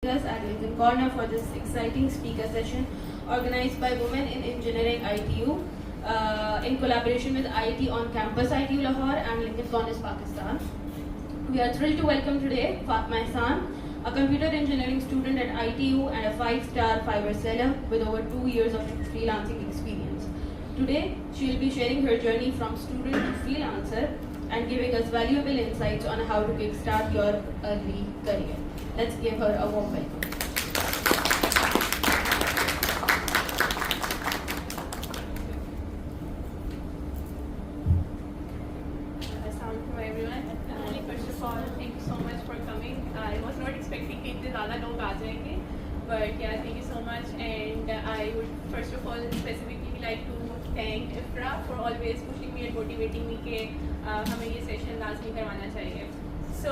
us at Lincoln Corner for this exciting speaker session organized by Women in Engineering ITU in collaboration with IIT on Campus ITU Lahore and Lincoln Corners, Pakistan. We are thrilled to welcome today Fatma Ehsan, a computer engineering student at ITU and a 5-star Fiverr seller with over 2 years of freelancing experience. Today, she will be sharing her journey from student to freelancer and giving us valuable insights on how to kickstart your early career. Let's give her a warm welcome. Assalamualaikum everyone. First of all, thank you so much for coming. I was not expecting कि इतने ज़्यादा लोग आ जाएंगे, but yeah, thank you so much. And I would first of all specifically like to thank Ifra for always pushing me and motivating me कि हमें ये session लाजमी करवाना चाहिए. So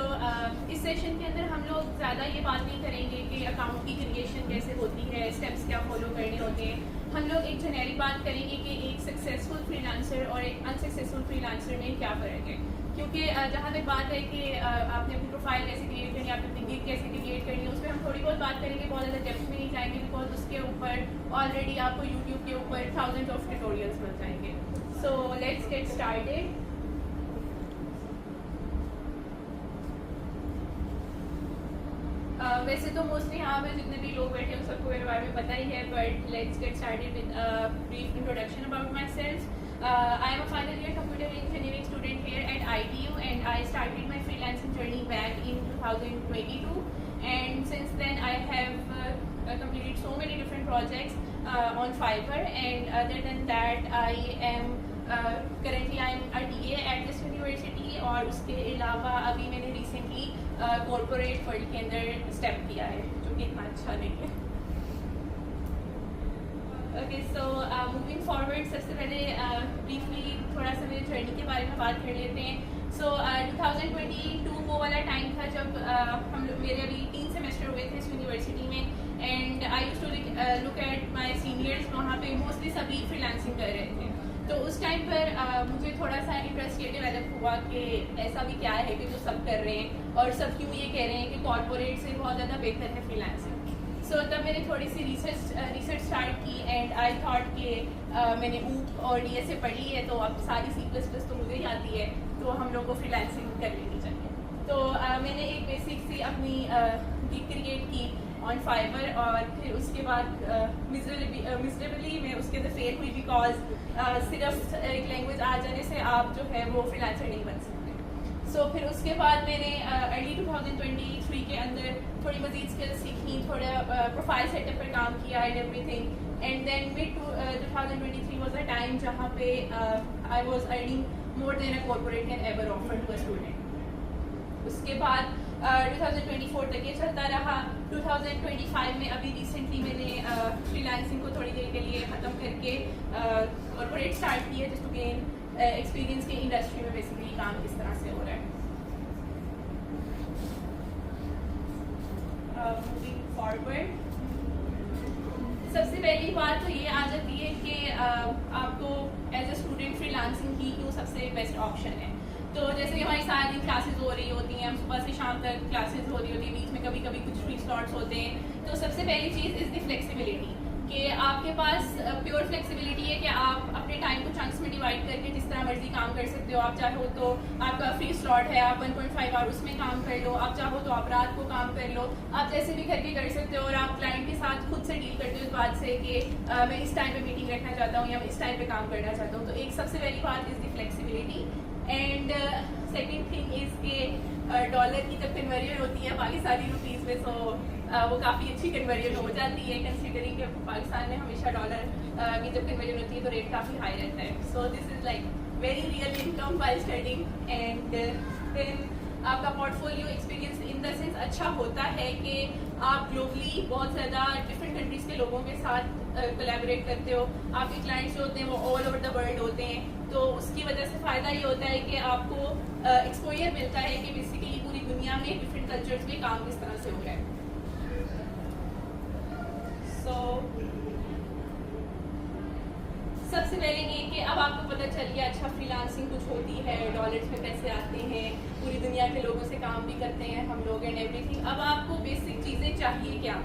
इस सेशन के अंदर हम लोग ज़्यादा ये बात नहीं करेंगे कि अकाउंट की क्रिएशन कैसे होती है, स्टेप्स क्या फॉलो करने होते हैं. हम लोग एक जेनेरिक बात करेंगे कि एक सक्सेसफुल फ्रीलांसर और एक अनसक्सेसफुल फ्रीलांसर में क्या फ़र्क है. क्योंकि जहाँ तक बात है कि आपने अपनी प्रोफाइल कैसे क्रिएट करनी है, आपने अपनी गिग कैसे क्रिएट करनी है, उस पर हम थोड़ी बहुत बात करेंगे, बहुत ज़्यादा डेप्थ में नहीं जाएंगे बिकॉज उसके ऊपर ऑलरेडी आपको यूट्यूब के ऊपर थाउजेंड्स ऑफ ट्यूटोरियल्स मिल जाएंगे. So let's get started. वैसे तो मोस्टली यहाँ पे जितने भी लोग बैठे हैं उन सबको मेरे बारे में पता ही है, but let's get started with brief introduction about my self. I am a final year computer engineering student here at ITU and I started my freelancing journey back in 2022, and since then I have completed so many different projects on Fiverr, and other than that I am currently I am a DA at this university. और उसके अलावा अभी मैंने recently corporate world के अंदर step किया है जो कि इतना अच्छा नहीं है. ओके, सो मूविंग फॉरवर्ड सबसे पहले ब्रीफली थोड़ा सा मेरे जर्नी के बारे में बात कर लेते हैं. सो 2022 वो वाला टाइम था जब हम लोग मेरे अभी 3 सेमेस्टर हुए थे इस यूनिवर्सिटी में, and I used to look at my seniors. वहाँ पे मोस्टली सभी फ्रीलांसिंग कर रहे थे, तो उस टाइम पर मुझे थोड़ा सा इंटरेस्ट ये डेवलप हुआ कि ऐसा भी क्या है कि जो सब कर रहे हैं और सब क्यों ये कह रहे हैं कि कॉर्पोरेट से बहुत ज़्यादा बेहतर है फ्रीलांसिंग. सो तब मैंने थोड़ी सी रिसर्च स्टार्ट की एंड आई थॉट कि मैंने ऊप और डीएसए पढ़ ली है तो अब सारी C++ तो मुझे ही आती है, तो हम लोग को फ्रीलांसिंग कर लेनी चाहिए. तो मैंने एक बेसिक सी अपनी गिग क्रिएट की ऑन फाइवर, और फिर उसके बाद मिजरेबली मैं उसके अंदर फेल हुई बिकॉज सिर्फ एक लैंग्वेज आ जाने से आप जो है वो फ्रीलांसर नहीं बन सकते. सो फिर उसके बाद मैंने अर्ली 2023 के अंदर थोड़ी मजीद स्किल्स सीखी, थोड़ा प्रोफाइल सेटअप पर काम किया and everything, and then mid 2023 was a time जहाँ पे I was earning more than a corporate can ever offer to a student. उसके बाद 2024 तक ये चलता रहा. 2025 में अभी रिसेंटली मैंने फ्रीलांसिंग को थोड़ी देर के लिए ख़त्म करके कॉर्पोरेट स्टार्ट की है जस्ट टू गेन एक्सपीरियंस के इंडस्ट्री में बेसिकली काम किस तरह से हो रहा है. मूविंग फॉरवर्ड, सबसे पहली बात तो ये आ जाती है कि आपको एज अ स्टूडेंट फ्रीलांसिंग की क्यों सबसे बेस्ट ऑप्शन है. तो जैसे कि हमारी सारे दिन क्लासेस हो रही होती हैं, हम सुबह से शाम तक क्लासेस हो रही होती है, बीच में कभी कभी कुछ फ्री स्लॉट्स होते हैं. तो सबसे पहली चीज़ इज़ द फ्लेक्सिबिलिटी, कि आपके पास प्योर फ्लेक्सिबिलिटी है कि आप अपने टाइम को चंक्स में डिवाइड करके जिस तरह मर्जी काम कर सकते हो. आप चाहो तो आपका फ्री स्लॉट है, आप 1.5 आवर्स में काम कर लो, आप चाहो तो आप रात को काम कर लो, आप जैसे भी करके कर सकते हो. और आप क्लाइंट के साथ खुद से डील करते हो इस बात से कि मैं इस टाइम पे मीटिंग रखना चाहता हूँ या मैं इस टाइम पे काम करना चाहता हूँ. तो एक सबसे पहली बात is the flexibility. And second thing is के डॉलर की जब कन्वर्जन होती है पाकिस्तानी रुपीज़ में, सो वो काफ़ी अच्छी कन्वर्जन हो जाती है कंसीडरिंग कि पाकिस्तान में हमेशा डॉलर की जब कन्वर्जन होती है तो रेट काफ़ी हाई रहता है. So this is like very real income while studying. And then आपका portfolio experience in the sense अच्छा होता है कि आप ग्लोबली बहुत ज़्यादा डिफरेंट कंट्रीज़ के लोगों के साथ कोलैबोरेट करते हो. आपके क्लाइंट्स जो होते हैं वो ऑल ओवर द वर्ल्ड होते हैं, तो उसकी वजह से फ़ायदा ये होता है कि आपको एक्सपोजर मिलता है कि बेसिकली पूरी दुनिया में डिफरेंट कल्चर्स में काम किस तरह से हो रहा है. सबसे पहले ये कि अब आपको पता चल गया अच्छा फ्रीलांसिंग कुछ होती है, डॉलर्स में पैसे आते हैं, पूरी दुनिया के लोगों से काम भी करते हैं हम लोग एंड एवरीथिंग। अब आपको बेसिक चीज़ें चाहिए क्या?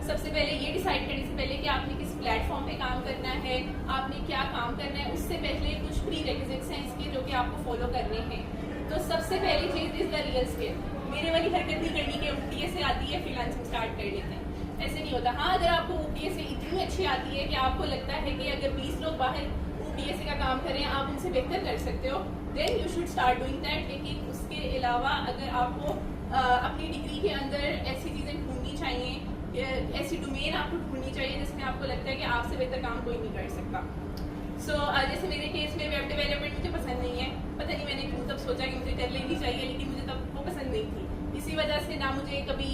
सबसे पहले ये डिसाइड करने से पहले कि आपने किस प्लेटफॉर्म पे काम करना है, आपने क्या काम करना है, उससे पहले कुछ प्री रेक्विजिट्स हैं इसके जो कि आपको फॉलो करने हैं। तो सबसे पहली चीज़ इज़ द रियल स्किल। मेरे वाली हरकत नहीं करनी कि OTA से आती है फ्रीलांसिंग स्टार्ट कर लेते हैं, ऐसे नहीं होता। हाँ, अगर आपको OTA से इतनी अच्छी आती है कि आपको लगता है कि अगर 20 लोग बाहर OTA का काम करें आप उनसे बेहतर कर सकते हो, then you should start doing that. लेकिन उसके अलावा अगर आपको अपनी डिग्री के अंदर ऐसी चीज़ें ढूंढनी चाहिए, ऐसी डोमेन आपको ढूंढनी चाहिए जिसमें आपको लगता है कि आपसे बेहतर काम कोई नहीं कर सकता। जैसे मेरे केस में वेब डेवलपमेंट मुझे पसंद नहीं है, पता नहीं मैंने क्यों तब सोचा कि मुझे कर लेनी चाहिए, लेकिन मुझे तब वो पसंद नहीं थी। इसी वजह से ना मुझे कभी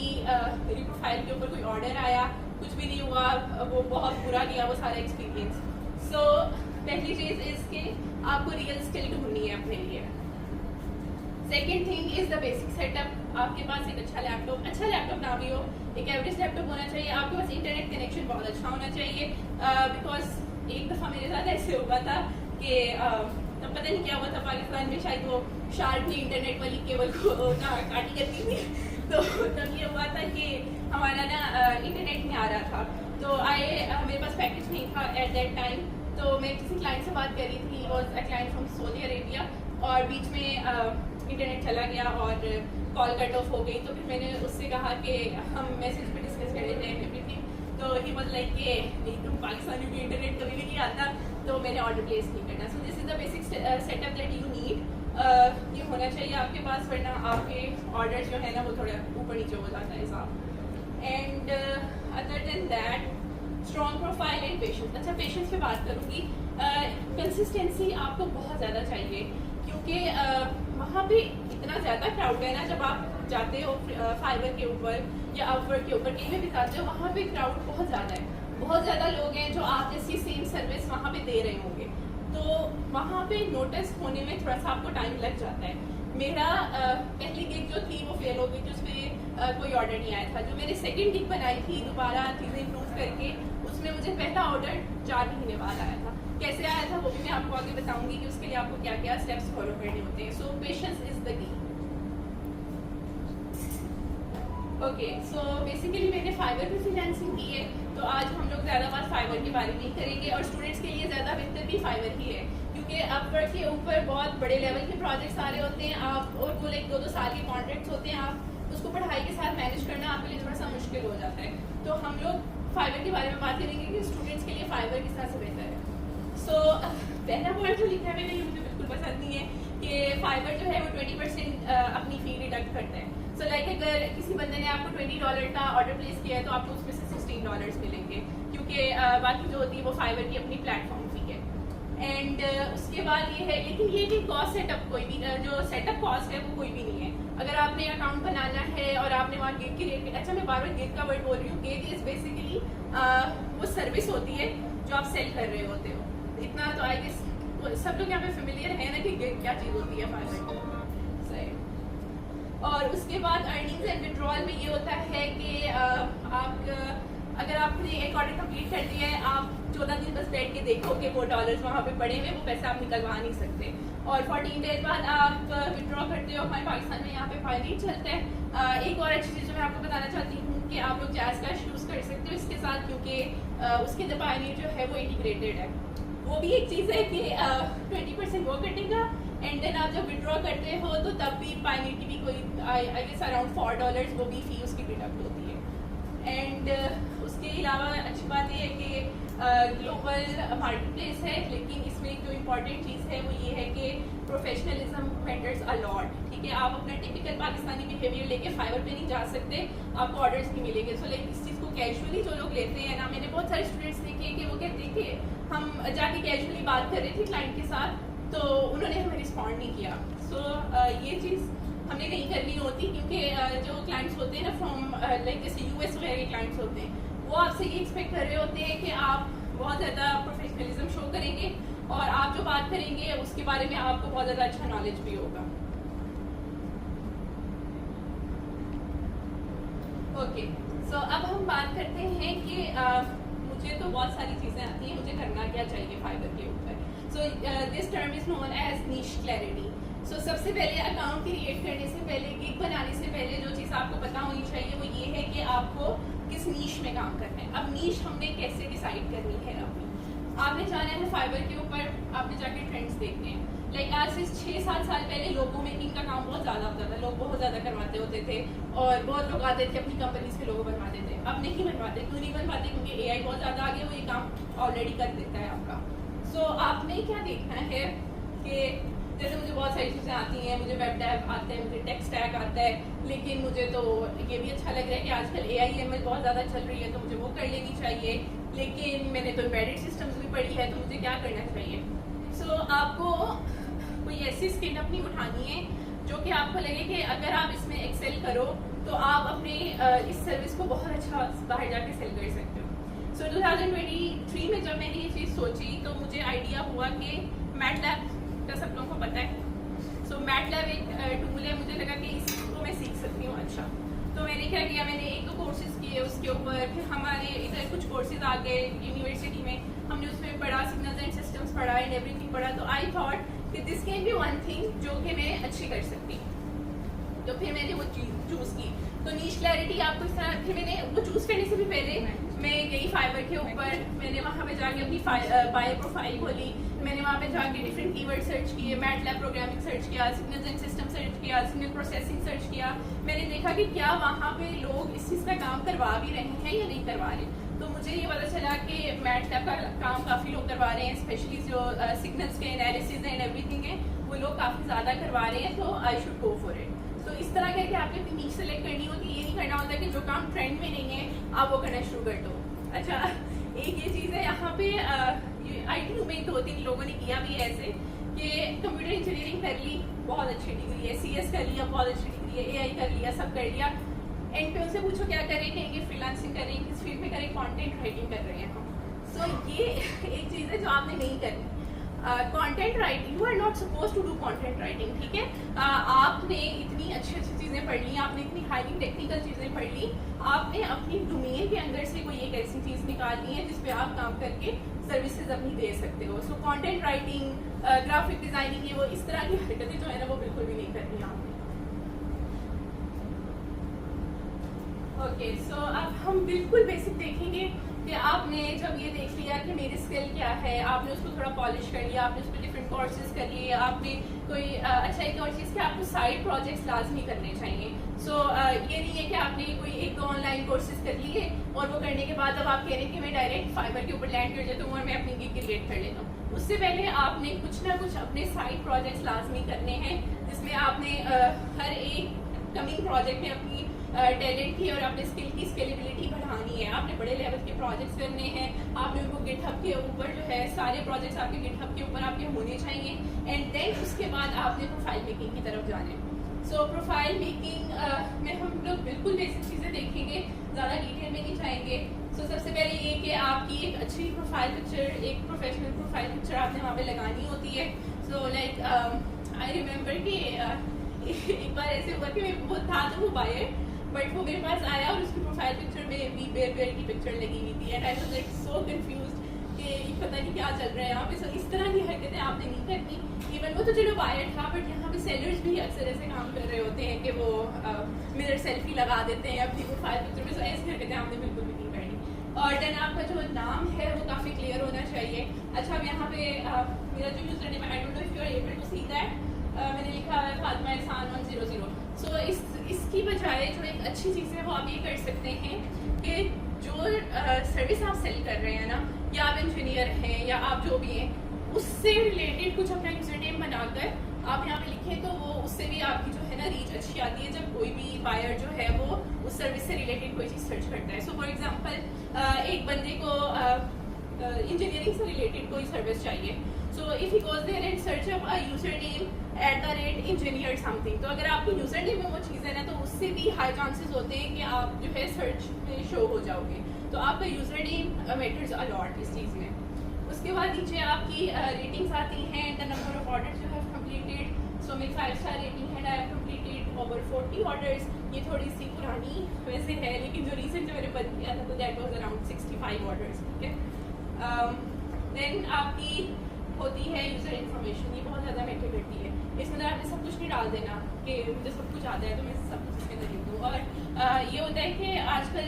मेरी प्रोफाइल के ऊपर कोई ऑर्डर आया, कुछ भी नहीं हुआ, वो बहुत बुरा गया वो सारा एक्सपीरियंस। पहली चीज़ इज़ कि आपको रियल स्किल ढूंढनी है अपने लिए। Second thing is the basic setup. आपके पास एक अच्छा लैपटॉप ना भी हो, एक एवरेज लैपटॉप होना चाहिए। आपके पास इंटरनेट कनेक्शन बहुत अच्छा होना चाहिए, बिकॉज एक दफ़ा मेरे साथ ऐसे हुआ था कि तब पता नहीं क्या हुआ था, पाकिस्तान में शायद वो शार्प ने इंटरनेट वाली केबल को ना काटी करती थी, तो तब ये हुआ था कि हमारा ना इंटरनेट नहीं आ रहा था। तो मेरे पास पैकेज नहीं था एट दैट टाइम, तो मैं किसी क्लाइंट से बात कर रही थी, was a client from Saudi Arabia, और बीच में इंटरनेट चला गया और कॉल कट ऑफ हो गई। तो फिर मैंने उससे कहा कि हम मैसेज पे डिस्कस कर लेते हैं एवरीथिंग। तो ही वाज लाइक कि नहीं, तुम पाकिस्तानी भी इंटरनेट कभी भी नहीं आता, तो मैंने ऑर्डर प्लेस नहीं करना। सो this is the basic setup that you need. ये होना चाहिए आपके पास, वरना आपके ऑर्डर जो है ना वो थोड़ा ऊपर नीचे हो जाता है साहब। And other than that, strong profile and patience. अच्छा, पेशेंस पे बात करूँगी। कंसिस्टेंसी आपको बहुत ज़्यादा चाहिए, क्योंकि वहाँ पे इतना ज़्यादा क्राउड है ना, जब आप जाते हो फाइवर के ऊपर या अपवर्क के ऊपर कहीं भी जाते हो, वहाँ पे क्राउड बहुत ज़्यादा है, बहुत ज़्यादा लोग हैं जो आप जैसी सेम सर्विस वहाँ पे दे रहे होंगे, तो वहाँ पे नोटिस होने में थोड़ा सा आपको टाइम लग जाता है। मेरा पहली गिग जो थी वो फेल हो गई थी, उसमें कोई ऑर्डर नहीं आया था। जो मैंने सेकंड गिग बनाई थी दोबारा चीज़ें इम्प्रूव करके, उसमें मुझे पहला ऑर्डर 4 महीने बाद आया था। कैसे आया था वो भी मैं आपको आगे बताऊंगी कि उसके लिए आपको क्या क्या स्टेप्स फॉलो करने होते हैं। So patience is the key. Okay, so basically मैंने फाइवर पे फ्रीलांसिंग की है, तो आज हम लोग ज़्यादा बात फाइवर के बारे में ही करेंगे, और स्टूडेंट्स के लिए ज़्यादा बेहतर भी फाइवर ही है, क्योंकि अपवर्क के ऊपर बहुत बड़े लेवल के प्रोजेक्ट्स आ रहे होते हैं आप, और वो लाइक 2-2 साल के कॉन्ट्रैक्ट्स होते हैं, आप उसको पढ़ाई के साथ मैनेज करना आपके लिए थोड़ा सा मुश्किल हो जाता है। तो हम लोग फाइवर के बारे में बात करेंगे कि स्टूडेंट्स के लिए फाइवर किस तरह से बेहतर है। पहला पॉइंट जो लिखा है मैंने, ये मुझे बिल्कुल पसंद नहीं है कि फाइवर जो है वो 20% अपनी फी डिडक्ट करता है। लाइक अगर किसी बंदे ने आपको $20 का ऑर्डर प्लेस किया है, तो आपको उसमें से $16 मिलेंगे, क्योंकि बाकी जो होती है वो फाइवर की अपनी प्लेटफॉर्म फी है। एंड उसके बाद ये है, लेकिन ये भी कॉस्ट सेटअप कोई भी जो सेटअप कॉस्ट है वो कोई भी नहीं है। अगर आपने अकाउंट बनाना है और आपने वहाँ गिग की रेट, अच्छा मैं बार बार गिग का वर्ड बोल रही हूँ, गिग इज बेसिकली वो सर्विस होती है जो आप सेल कर रहे होते हो। इतना तो आई गेस सब लोग यहाँ पे फेमिलियर है ना कि गिग क्या चीज़ होती है फाइवर। सही। और उसके बाद अर्निंग्स एंड विड्रॉल में ये होता है कि आप अगर आपने एक ऑर्डर कंप्लीट कर दिया है, आप 14 दिन बस बैठ के देखो कि वो डॉलर्स वहाँ पे पड़े हुए, वो पैसे आप निकलवा नहीं सकते। और 14 डेज बाद आप विड्रॉ करते हो। हमारे पाकिस्तान में यहाँ पे फाइनेट चलता है। एक और अच्छी चीज़ जो मैं आपको बताना चाहती हूँ कि आप लोग जैज़ कैश यूज़ कर सकते हो इसके साथ, क्योंकि उसके अंदर फाइनेट जो है वो इंटीग्रेटेड है। वो भी एक चीज़ है कि 20% वो कटेगा, एंड देन आप जब विड्रॉ करते हो तो तब भी फाइनेट की भी कोई आई गेस अराउंड $4 वो भी फी उसकी डिडक्ट होती है। एंड उसके अलावा अच्छी बात ये है कि ग्लोबल मार्केट प्लेस है, लेकिन इसमें जो इम्पॉर्टेंट चीज़ है वो ये है कि प्रोफेशनलिज्म मैटर्स अ लॉट। ठीक है, आप अपना टिपिकल पाकिस्तानी बिहेवियर लेके फाइवर पे नहीं जा सकते, आपको ऑर्डर्स नहीं मिलेंगे। लाइक इस चीज़ को कैजुअली जो लोग लेते हैं ना, मैंने बहुत सारे स्टूडेंट्स देखे कि वो कहते हैं कि हम जाके कैजुअली बात कर रहे थे क्लाइंट के साथ, तो उन्होंने हमें रिस्पॉन्ड नहीं किया। ये चीज़ हमने नहीं करनी होती, क्योंकि जो क्लाइंट्स होते हैं ना फ्रॉम लाइक जैसे US वगैरह के क्लाइंट्स होते हैं, वो आपसे ये एक्सपेक्ट कर रहे होते हैं कि आप बहुत ज़्यादा प्रोफेशनलिज्म शो करेंगे, और आप जो बात करेंगे उसके बारे में आपको बहुत ज़्यादा अच्छा नॉलेज भी होगा। ओके, अब हम बात करते हैं कि मुझे तो बहुत सारी चीज़ें आती हैं, मुझे करना क्या चाहिए फाइबर के ऊपर। So this term is known as niche clarity. So सबसे पहले अकाउंट क्रिएट करने से पहले, गिग बनाने से पहले जो चीज़ आपको पता होनी चाहिए वो ये है कि आपको किस नीश में काम करना है। अब नीश हमने कैसे डिसाइड करनी है अपनी, आपने जाना है फाइबर के ऊपर, आपने जाके ट्रेंड्स देखने हैं। लाइक आज से 6-7 साल पहले लोगो मेकिंग का काम बहुत ज़्यादा होता था, लोग बहुत ज़्यादा करवाते होते थे और बहुत लोग आते थे अपनी कंपनीज के लोगो बनवाते थे। अब नहीं बनवाते, क्यों नहीं बनवाते? क्योंकि AI बहुत ज़्यादा आगे, वो ये काम ऑलरेडी कर देता है आपका। सो आपने क्या देखना है कि जैसे मुझे बहुत सारी चीज़ें आती हैं, मुझे वेब डेव आता है, मुझे टेक स्टैक आता है, लेकिन मुझे तो ये भी अच्छा लग रहा है कि आजकल AI ML बहुत ज़्यादा चल रही है, तो मुझे वो कर लेनी चाहिए। लेकिन मैंने तो एम्बेडेड सिस्टम्स भी पढ़ी है, तो मुझे क्या करना चाहिए? सो आपको कोई ऐसी स्किल अपनी उठानी है जो कि आपको लगे कि अगर आप इसमें एक्सेल करो तो आप अपने इस सर्विस को बहुत अच्छा बाहर जाके सेल कर सकते हो। सो 2023 में जब मैंने ये चीज़ सोची तो मुझे आइडिया हुआ कि मैटलैब का सब लोगों को पता है। सो मैटलैब एक टूल है, मुझे लगा कि इसको मैं सीख सकती हूँ। अच्छा, तो मैंने क्या किया, मैंने 1-2 कोर्सेज किए उसके ऊपर, फिर हमारे इधर कुछ कोर्सेज आ गए यूनिवर्सिटी में, हमने उसमें पढ़ा, सिग्नल्स एंड सिस्टम्स पढ़ा एंड एवरीथिंग पढ़ा। तो आई थॉट कि this can be one thing जो कि मैं अच्छी कर सकती हूँ। तो फिर मैंने वो चीज़ चूज़ की। तो नीश क्लैरिटी आपको इस तरह, फिर मैंने वो चूज़ करने से भी पहले मैं गई फाइबर के ऊपर, मैंने वहाँ पे जाके अपनी बायो प्रोफाइल खोली, मैंने वहाँ पे जाके डिफरेंट कीवर्ड सर्च किए, मैटलैब प्रोग्रामिंग सर्च किया, सिग्नल्स एंड सिस्टम सर्च किया, सिग्नल प्रोसेसिंग सर्च किया। मैंने देखा कि क्या वहाँ पे लोग इस चीज़ का काम करवा भी रहे हैं या नहीं करवा रहे। तो मुझे ये पता चला कि मैटलैब का काम काफ़ी लोग करवा रहे हैं, स्पेशली जो सिग्नल्स के एनालिसिस एंड एवरीथिंग है वो लोग काफ़ी ज़्यादा करवा रहे हैं, तो I should go for it. तो इस तरह करके आपने अपनी नीश सेलेक्ट करनी होती है। ये नहीं करना होता कि जो काम ट्रेंड में नहीं है आप वो करना शुरू कर दो। अच्छा, एक ये चीज़ है यहाँ पे IT में 2-3 लोगों ने किया भी ऐसे कि कंप्यूटर इंजीनियरिंग कर ली, बहुत अच्छी डिग्री है, CS कर लिया, बहुत अच्छी डिग्री है, AI कर लिया, सब कर लिया, एंड पे उनसे पूछो क्या करें, कहेंगे फ्रीलांसिंग करें, किस फील्ड में करें, कंटेंट राइटिंग कर रहे हैं हम। सो ये एक चीज़ है जो आपने नहीं करनी। Content writing, you are not suppose to do content writing, ठीक है? आपने इतनी अच्छी अच्छी चीज़ें पढ़ ली, आपने इतनी हाईली टेक्निकल चीज़ें पढ़ ली, आपने अपनी डोमेन के अंदर से कोई एक ऐसी चीज़ निकालनी है जिस पे आप काम करके सर्विसेज अपनी दे सकते हो। So content writing, graphic designing, ये वो इस तरह की हरकतें जो है ना वो बिल्कुल भी नहीं करनी आपने। ओके, सो अब हम बिल्कुल बेसिक देखेंगे कि आपने जब ये देख लिया कि मेरी स्किल क्या है, आपने उसको थोड़ा पॉलिश कर लिया, आपने उस पर डिफरेंट कोर्सेज कर लिए, आपने कोई अच्छा एक और चीज़ कि आपको साइड प्रोजेक्ट्स लाजमी करने चाहिए। सो ये नहीं है कि आपने कोई 1-2 ऑनलाइन कोर्सेज कर लिए और वो करने के बाद अब आप कह रहे हैं कि मैं डायरेक्ट फाइबर के ऊपर लैंड कर जाता हूँ और मैं अपनी गिग क्रिएट कर लेता हूँ। उससे पहले आपने कुछ ना कुछ अपने साइड प्रोजेक्ट्स लाजमी करने हैं, जिसमें आपने हर एक कमिंग प्रोजेक्ट में अपनी टैलेंट की और अपने स्किल की स्केलेबिलिटी बढ़ानी है। आपने बड़े लेवल के प्रोजेक्ट्स करने हैं, आपने उनको गिटहब के ऊपर जो है सारे प्रोजेक्ट्स आपके गिटहब के ऊपर आपके होने चाहिए, एंड देन उसके बाद आपने प्रोफाइल मेकिंग की तरफ जाना है। सो प्रोफाइल मेकिंग में हम लोग बिल्कुल बेसिक चीज़ें देखेंगे, ज़्यादा डिटेल में नहीं जाएंगे। सो सबसे पहले ये कि आपकी एक अच्छी प्रोफाइल पिक्चर, एक प्रोफेशनल प्रोफाइल पिक्चर आपने वहाँ पे लगानी होती है। सो लाइक आई रिमेंबर कि एक बार ऐसे हुआ कि वो था तो वो बायर, बट वो मेरे पास आया और उसकी प्रोफाइल पिक्चर में वी बेयर की पिक्चर लगी हुई थी, and I was like so confused कि पता नहीं क्या चल रहा है यहाँ पे। सो इस तरह की हरकतें आपने नहीं करनी। इवन वो तो चलो बायर था, बट यहाँ पे सेलर्स भी अक्सर ऐसे काम कर रहे होते हैं कि वो मिरर सेल्फी लगा देते हैं अपनी प्रोफाइल पिक्चर में। सो ऐसी हरकतें आपने बिल्कुल भी नहीं करनी। और देन आपका जो नाम है वो काफ़ी क्लियर होना चाहिए। अच्छा, अब यहाँ पे मेरा जो user name, I don't know if you are able to see that, मैंने लिखा है फातिमा एहसान 100। सो इसकी बजाय जो एक अच्छी चीज़ है वो आप ये कर सकते हैं कि जो सर्विस आप सेल कर रहे हैं ना, या आप इंजीनियर हैं या आप जो भी हैं, उससे रिलेटेड कुछ अपना यूज़र नेम बनाकर आप यहाँ पे लिखें, तो वो उससे भी आपकी जो है ना रीच अच्छी आती है जब कोई भी बायर जो है वो उस सर्विस से रिलेटेड कोई चीज़ सर्च करता है। सो फॉर एग्जांपल एक बंदे को इंजीनियरिंग से रिलेटेड कोई सर्विस चाहिए, so if he goes there and search up a user name @engineer something, तो अगर आपके यूजर नेम में वो चीज़ है ना, तो उससे भी हाई चांसेस होते हैं कि आप जो है सर्च में शो हो जाओगे। तो आपका यूजर नेम मैटर्स अलॉट इस चीज़ में। उसके बाद नीचे आपकी रेटिंग्स आती हैं, the number of orders you have completed. So मेरी 5 स्टार रेटिंग है, I have completed over 40 orders. ये थोड़ी सी पुरानी वैसे है, लेकिन जो रिसेंट जो मैंने बंद किया था तो दैट वाज अराउंड 65 5 ऑर्डर्स, ठीक है। देन आपकी होती है यूज़र इन्फॉर्मेशन, ये बहुत ज़्यादा मैटर करती है। इसके अंदर आपने सब कुछ नहीं डाल देना कि मुझे सब कुछ आता है तो मैं सब कुछ इसके अंदर लिख दूँ। और ये होता है कि आजकल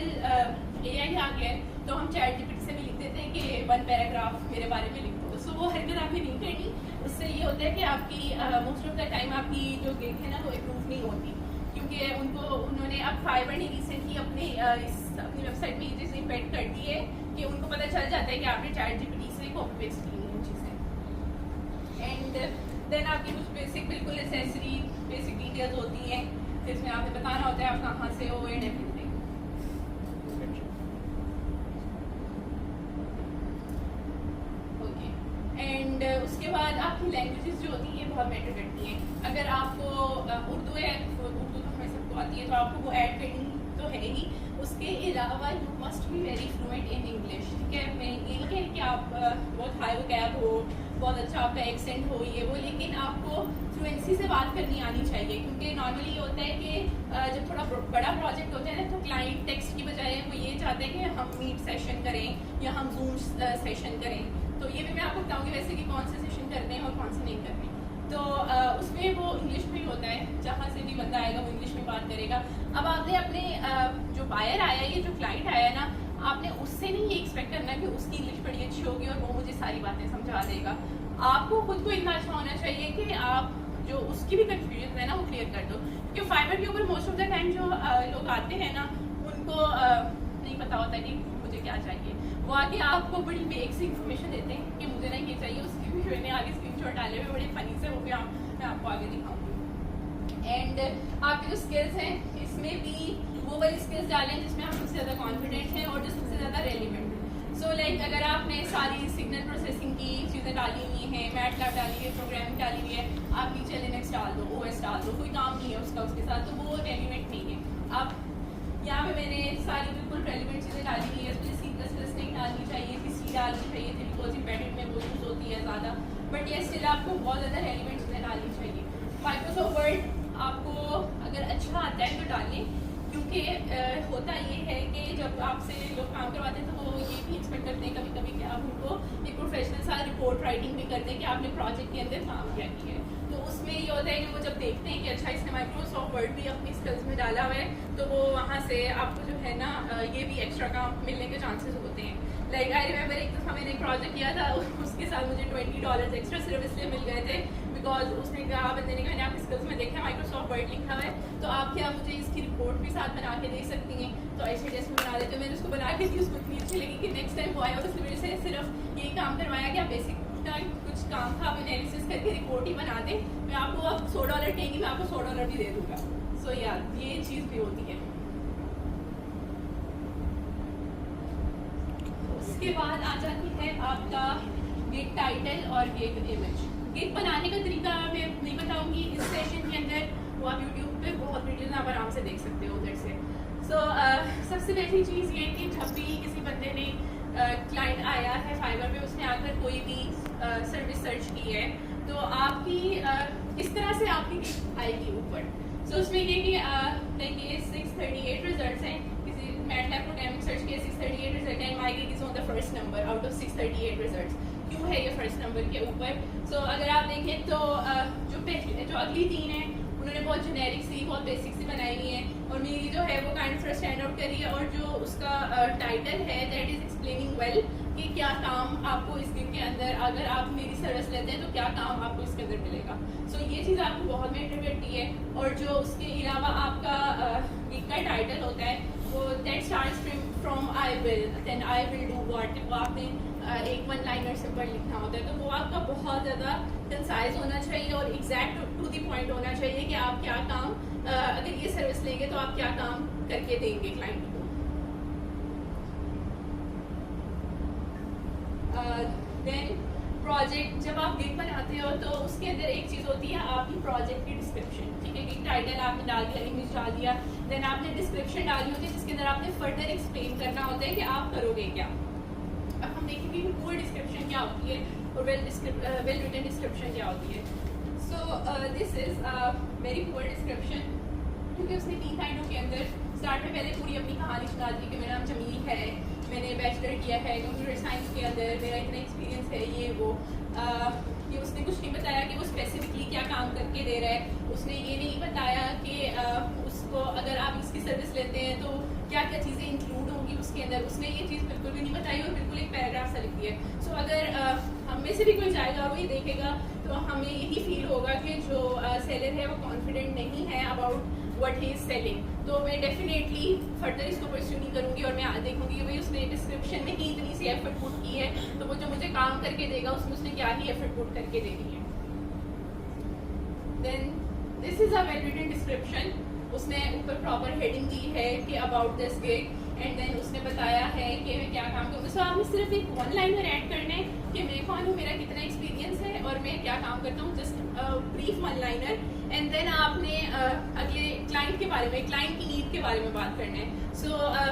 AI आ गया है, तो हम ChatGPT से भी लिख देते हैं कि 1 पैराग्राफ मेरे बारे में लिख दो। सो वो हरकत आपने नहीं करनी। उससे ये होता है कि आपकी मोस्ट ऑफ द टाइम आपकी जो गिग है ना वो इम्प्रूव नहीं होती, क्योंकि उन्होंने अब फाइवर ने रिसेंटली अपनी वेबसाइट में ये चीज़ इम्पेक्ट कर दी है कि उनको पता चल जाता है कि आपने ChatGPT से कॉपी पेस्ट की है चीज़ें। एंड देन आपकी कुछ बेसिक बिल्कुल नेसेसरी बेसिक डिटेल्स होती हैं जिसमें आपने बताना होता है आप कहाँ से हो एंड एवरीथिंग। ओके, एंड उसके बाद आपकी लैंग्वेजेस जो होती हैं बहुत मैटर करती हैं। अगर आपको उर्दू है, उर्दू तो हमें सबको आती है, तो आपको वो ऐड करनी तो है ही। उसके अलावा you must be very fluent in English, ठीक है। मैं ये नहीं कह कि आप बहुत हाई वोकैब हो, बहुत अच्छा आपका एक्सेंट हो ये वो, लेकिन आपको फ्लुएंसी से बात करनी आनी चाहिए, क्योंकि नॉर्मली ये होता है कि जब थोड़ा बड़ा प्रोजेक्ट होता है ना तो क्लाइंट टेक्स्ट की बजाय वो ये चाहते हैं कि हम मीट सेशन करें या हम जूम सेशन करें। तो ये भी मैं आपको बताऊँगी वैसे कि कौन से सेशन करने हैं और कौन से नहीं करने। तो उसमें वो इंग्लिश में ही होता है, जहाँ से भी बंदा आएगा वो इंग्लिश में बात करेगा। अब आपने अपने जो बायर आया, ये जो क्लाइंट आया ना, आपने उससे नहीं ये एक्सपेक्ट करना कि उसकी इंग्लिश बड़ी अच्छी होगी और वो मुझे सारी बातें समझा देगा। आपको खुद को इतना अच्छा होना चाहिए कि आप जो उसकी भी कन्फ्यूजन है ना वो क्लियर कर दो, क्योंकि फाइवर के ऊपर मोस्ट ऑफ द टाइम जो लोग आते हैं ना उनको नहीं पता होता कि मुझे क्या चाहिए। वो आके आपको बड़ी बेक सी इन्फॉर्मेशन देते हैं कि मुझे ना ये चाहिए, उसके भी मैंने आगे स्क्रीनशॉट डाले हुए बड़े फनी से, वो भी मैं आपको आगे दिखाऊंगी। एंड आपकी जो स्किल्स हैं इसमें भी वो वाली स्किल्स डालें जिसमें आप सबसे ज़्यादा कॉन्फिडेंट हैं और जो सबसे ज़्यादा रेलिवेंट है। सो लाइक अगर आपने सारी सिग्नल प्रोसेसिंग की चीज़ें डाली हुई हैं, मैटलैब डाली है, प्रोग्रामिंग डाली हुई है, आप नीचे लिनक्स डाल दो, OS डाल दो, कोई काम नहीं है उसके साथ, तो वो रेलिवेंट नहीं है। आप यहाँ पे मैंने सारी बिल्कुल रेलिवेंट चीज़ें डाली हुई है, इसमें C++ नहीं डालनी चाहिए थी, C डालनी चाहिए थी, बिकॉज एम्बेडेड में वो यूज़ होती है ज़्यादा, बट ये स्टिल आपको बहुत ज़्यादा रेलिवेंट चीज़ें डालनी चाहिए। माइक्रोसॉफ्ट वर्ड आपको अगर अच्छा आता है तो डालें, क्योंकि होता ये है कि जब आपसे लोग काम करवाते हैं तो वो ये भी एक्सपेक्ट करते हैं कभी कभी कि आप उनको एक प्रोफेशनल सा रिपोर्ट राइटिंग भी करते हैं कि आपने प्रोजेक्ट के अंदर काम क्या किया है। तो उसमें ये होता है कि वो जब देखते हैं कि अच्छा इसने माइक्रोसॉफ्ट वर्ड भी अपनी स्किल्स में डाला हुआ है, तो वो वहाँ से आपको जो है ना ये भी एक्स्ट्रा काम मिलने के चांसेस होते हैं। लाइक आई रिमेंबर एक दफ़ा मैंने एक प्रोजेक्ट किया था, उसके साथ मुझे $20 एक्स्ट्रा सिर्फ इसलिए मिल गए थे बिकॉज उसने कहा, बंदे ने कहा मैंने आपकी स्किल्स में देखा माइक्रोसॉफ्ट वर्ड लिखा हुआ है, तो आप क्या मुझे इसकी रिपोर्ट भी साथ बना के दे सकती हैं। तो ऐसे टेस्ट में बना देते, मैंने उसको बना के दी, उसको इतनी अच्छी लगी कि नेक्स्ट टाइम वो आया और उसकी वजह से सिर्फ यही काम करवाया कि आप बेसिक का कुछ काम था, आप एनालिसिस करके रिपोर्ट ही बना दें, मैं आपको अब $100 देंगी, मैं आपको $100 भी दे दूँगा। सो यार ये चीज़ भी होती है। उसके बाद आ जाती है आपका गिग टाइटल और गिग इमेज। गिग बनाने का तरीका मैं नहीं बताऊंगी इस सेशन के अंदर, वो आप यूट्यूब पे बहुत वीडियोस आप आराम से देख सकते हो उधर से। सो सबसे पहली चीज़ ये कि जब भी किसी बंदे ने क्लाइंट आया है फाइवर पे, उसने आकर कोई भी सर्विस सर्च की है, तो आपकी इस तरह से आपकी गिग आएगी ऊपर। सो उसमें ये कि देखिए 638 रिजल्ट्स हैं, किसी मैटलैब प्रोग्रामिंग सर्च किया 638 result and my gig is on the first number out of 638 results. क्यों है ये फर्स्ट नंबर के ऊपर? सो अगर आप देखें तो जो अगली 3 हैं उन्होंने बहुत जेनेरिक सी, बहुत बेसिक सी बनाई हुई है, और मेरी जो है वो काइंड ऑफ स्टैंड आउट कर रही है, और जो उसका टाइटल है दैट इज एक्सप्लेनिंग वेल कि क्या काम आपको इस गिग के अंदर, अगर आप मेरी सर्विस लेते हैं तो क्या काम आपको इसके अंदर मिलेगा। सो ये चीज़ आपको बहुत मैटर करती है। और जो उसके अलावा आपका गिग का टाइटल होता है वो that starts from I will, then I will do what, वो आपने एक 1 लाइनर सिंपल लिखना होता है, तो वो आपका बहुत ज़्यादा कंसाइज होना चाहिए और एग्जैक्ट टू द पॉइंट होना चाहिए कि आप क्या काम, अगर ये सर्विस लेंगे तो आप क्या काम करके देंगे क्लाइंट को। देन प्रोजेक्ट, जब आप गिग बनाते हो तो उसके अंदर एक चीज़ होती है आपकी प्रोजेक्ट की डिस्क्रिप्शन, ठीक है। गिग टाइटल आपने डाल दिया, इमेज डाल दिया, देन आपने डिस्क्रिप्शन डाली होती है जिसके अंदर आपने फर्दर एक्सप्लेन करना होता है कि आप करोगे क्या। अब हम देखेंगे कि पुअर डिस्क्रिप्शन क्या होती है और वेल रिटन डिस्क्रिप्शन क्या होती है। So this is very poor description, क्योंकि उसने 3 लाइनों के अंदर स्टार्ट में पहले पूरी अपनी कहानी सुना दी कि मेरा नाम जमील है, मैंने बैचलर किया है कंप्यूटर साइंस के अंदर, मेरा इतना एक्सपीरियंस है, ये वो कि उसने कुछ नहीं बताया कि वो स्पेसिफिकली क्या काम करके दे रहा है। उसने ये नहीं बताया कि उसको अगर आप इसकी सर्विस लेते हैं तो क्या क्या चीज़ें इंक्लूड होंगी उसके अंदर, उसने ये चीज़ बिल्कुल भी नहीं बताई और बिल्कुल एक पैराग्राफ सा लिख दिया है। सो अगर हम में से भी कोई जाएगा वो ये देखेगा तो हमें यही फील होगा कि जो सेलर है वो कॉन्फिडेंट नहीं है about what he is selling. तो मैं डेफिनेटली फर्दर इसको परस्यू नहीं करूँगी और मैं देखूँगी कि भाई उसने डिस्क्रिप्शन में ही इतनी सी एफर्ट पुट की है तो वो जो मुझे काम करके देगा उसमें उसने क्या ही एफर्ट पुट करके देनी है। Then this is a well written description. उसने ऊपर प्रॉपर हेडिंग दी है कि about this gig and then उसने बताया है कि मैं क्या काम करूँ। सो आपने सिर्फ एक वन लाइनर ऐड करना है कि मैं कौन हूँ, मेरा कितना एक्सपीरियंस है और मैं क्या काम करता हूँ, just brief one liner. And then आपने अगले क्लाइंट के बारे में, क्लाइंट की नीड के बारे में बात करना है। सो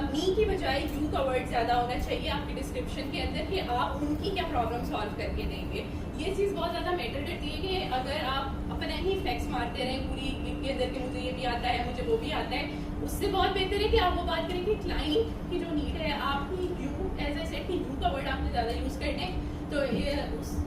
मी की बजाय यू का वर्ड ज़्यादा होना चाहिए आपके डिस्क्रिप्शन के अंदर कि आप उनकी क्या प्रॉब्लम सॉल्व करके देंगे। ये चीज़ बहुत ज़्यादा मैटर करती है कि अगर आप अपना ही फ्लेक्स मारते रहें पूरी के अंदर कि मुझे ये भी आता है, मुझे वो भी आता है, उससे बहुत बेहतर है कि आप वो बात करें कि क्लाइंट की जो नीड है आपकी यू एज ए सेट की यू का वर्ड आपने ज़्यादा यूज़ करना है। तो ये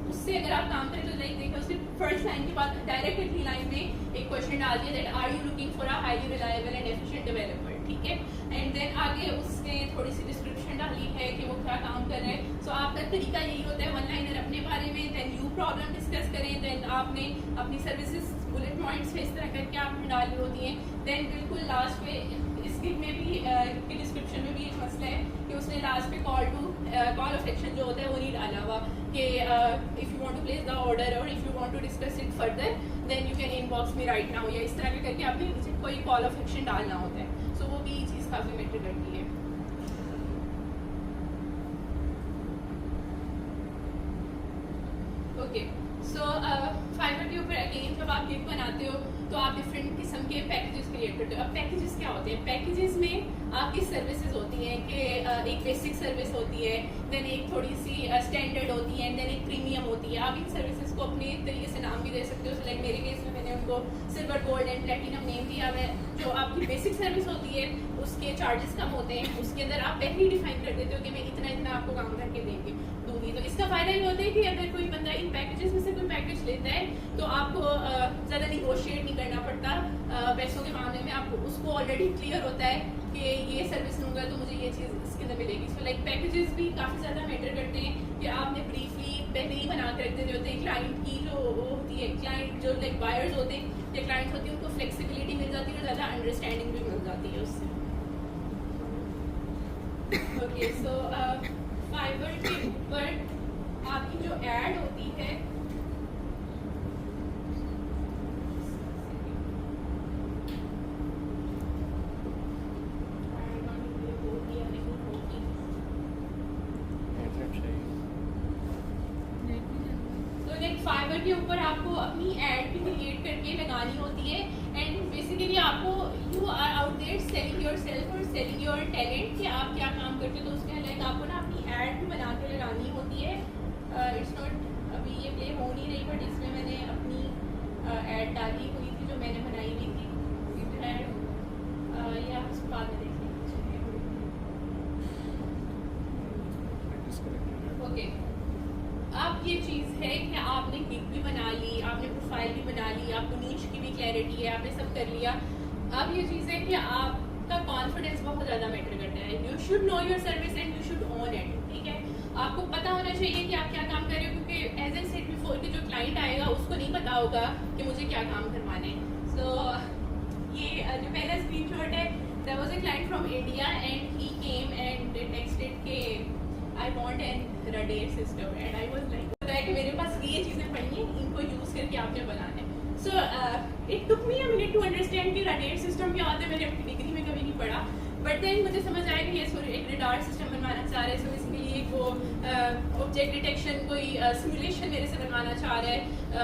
उससे अगर आप काम करें तो लाइक देखो उसके फर्स्ट लाइन के बाद डायरेक्ट अगली लाइन में एक क्वेश्चन डाल दिया that are you looking for a highly reliable and efficient developer, ठीक है। एंड देन आगे उसने थोड़ी सी डिस्क्रिप्शन डाली है कि वो क्या काम कर रहे हैं। सो आपका तरीका यही होता है वन लाइनर अपने बारे में, देन यू प्रॉब्लम डिस्कस करें, देन आपने अपनी सर्विसेज बुलेट पॉइंट्स पे इस तरह करके आपने डाली होती हैं। देन बिल्कुल लास्ट पे इस गिग में भी के डिस्क्रिप्शन में भी एक मसला है कि उसने लास्ट पे कॉल ऑफ एक्शन जो होता है वो नहीं डाला हुआ कि if you want to place the order और if you want to discuss it further then you can inbox me right now, या इस तरह के करके आपने नीचे कोई कॉल ऑफ एक्शन डालना होता है। सो वो भी चीज़ काफ़ी मैटर करती है। ओके, सो फाइवर के ऊपर अगेन जब आप गिग बनाते हो तो आप डिफरेंट किस्म के पैकेजेस क्रिएट करते हो। अब पैकेजेस क्या होते हैं? पैकेजेस में आपकी सर्विसेज होती हैं कि एक बेसिक सर्विस होती है, देन एक थोड़ी सी स्टैंडर्ड होती है, देन एक प्रीमियम होती है। आप इन सर्विसेज को अपने तरीके से नाम भी दे सकते हो। लाइक मेरे केस में मैंने उनको silver, gold and platinum name दिया है। जो आपकी बेसिक सर्विस होती है उसके चार्जेस कम होते हैं, उसके अंदर आप पहले ही डिफाइन कर देते हो कि मैं इतना इतना आपको काम करके दूंगी। तो इसका फायदा ये होता है कि अगर कोई बंदा इन पैकेजेस में से कोई पैकेज लेता है तो आपको ज़्यादा निगोशिएट नहीं करना पड़ता पैसों के मामले में। आपको उसको ऑलरेडी क्लियर होता है कि ये सर्विस लूँगा तो मुझे ये चीज़ इसके अंदर मिलेगी। सो लाइक पैकेजेस भी काफ़ी ज़्यादा मैटर करते हैं कि आपने ब्रीफली पहले ही बना कर रख देते होते हैं। क्लाइंट की जो वो होती है, क्लाइंट जो लाइक बायर्स होते हैं या क्लाइंट्स होती है उनको फ्लेक्सिबिलिटी मिल जाती है और ज़्यादा अंडरस्टैंडिंग भी मिल जाती है उससे। ओके, सो फाइवर के ऊपर आपकी जो ऐड होती है फाइवर के ऊपर आपको अपनी ऐड भी क्रिएट करके लगानी होती है। एंड बेसिकली आपको you are out there selling yourself और सेलिंग योर टैलेंट कि आप क्या काम करते हो। तो उसके लाइक आपको ना अपनी ऐड भी बना के लगानी होती है। इट्स नॉट अभी ये प्ले हो नहीं रही बट इसमें मैंने अपनी ऐड डाली हुई थी जो मैंने बनाई हुई थी ऐड, या उसके बाद में देख लेंगे। ओके, अब ये चीज़ है कि आपने गिग भी बना ली, आपने प्रोफाइल भी बना ली, आपको नीच की भी क्लैरिटी है, आपने सब कर लिया। अब ये चीज़ है कि आपका कॉन्फिडेंस बहुत ज़्यादा मैटर करता है। You should know your service and you should own it, ठीक है। आपको पता होना चाहिए कि आप क्या काम कर रहे हो, क्योंकि एज ए सेड बिफोर कि जो क्लाइंट आएगा उसको नहीं पता होगा कि मुझे क्या काम करवाना है। सो ये जो पहला स्क्रीनशॉट है, there was a client from India and he came and texted के I want an order system and I was like मेरे पास ये चीज़ें पड़ी हैं, इनको यूज़ करके आपने बनाना है। So it took me a minute to understand कि रडेर सिस्टम क्या होता है। मैंने अपनी डिग्री में कभी नहीं पढ़ा, बट देन मुझे समझ आया कि ये एक रडार सिस्टम बनवाना चाह रहे हैं। सो इसके लिए वो ऑब्जेक्ट डिटेक्शन कोई सिमुलेशन मेरे से बनवाना चाह रहा है।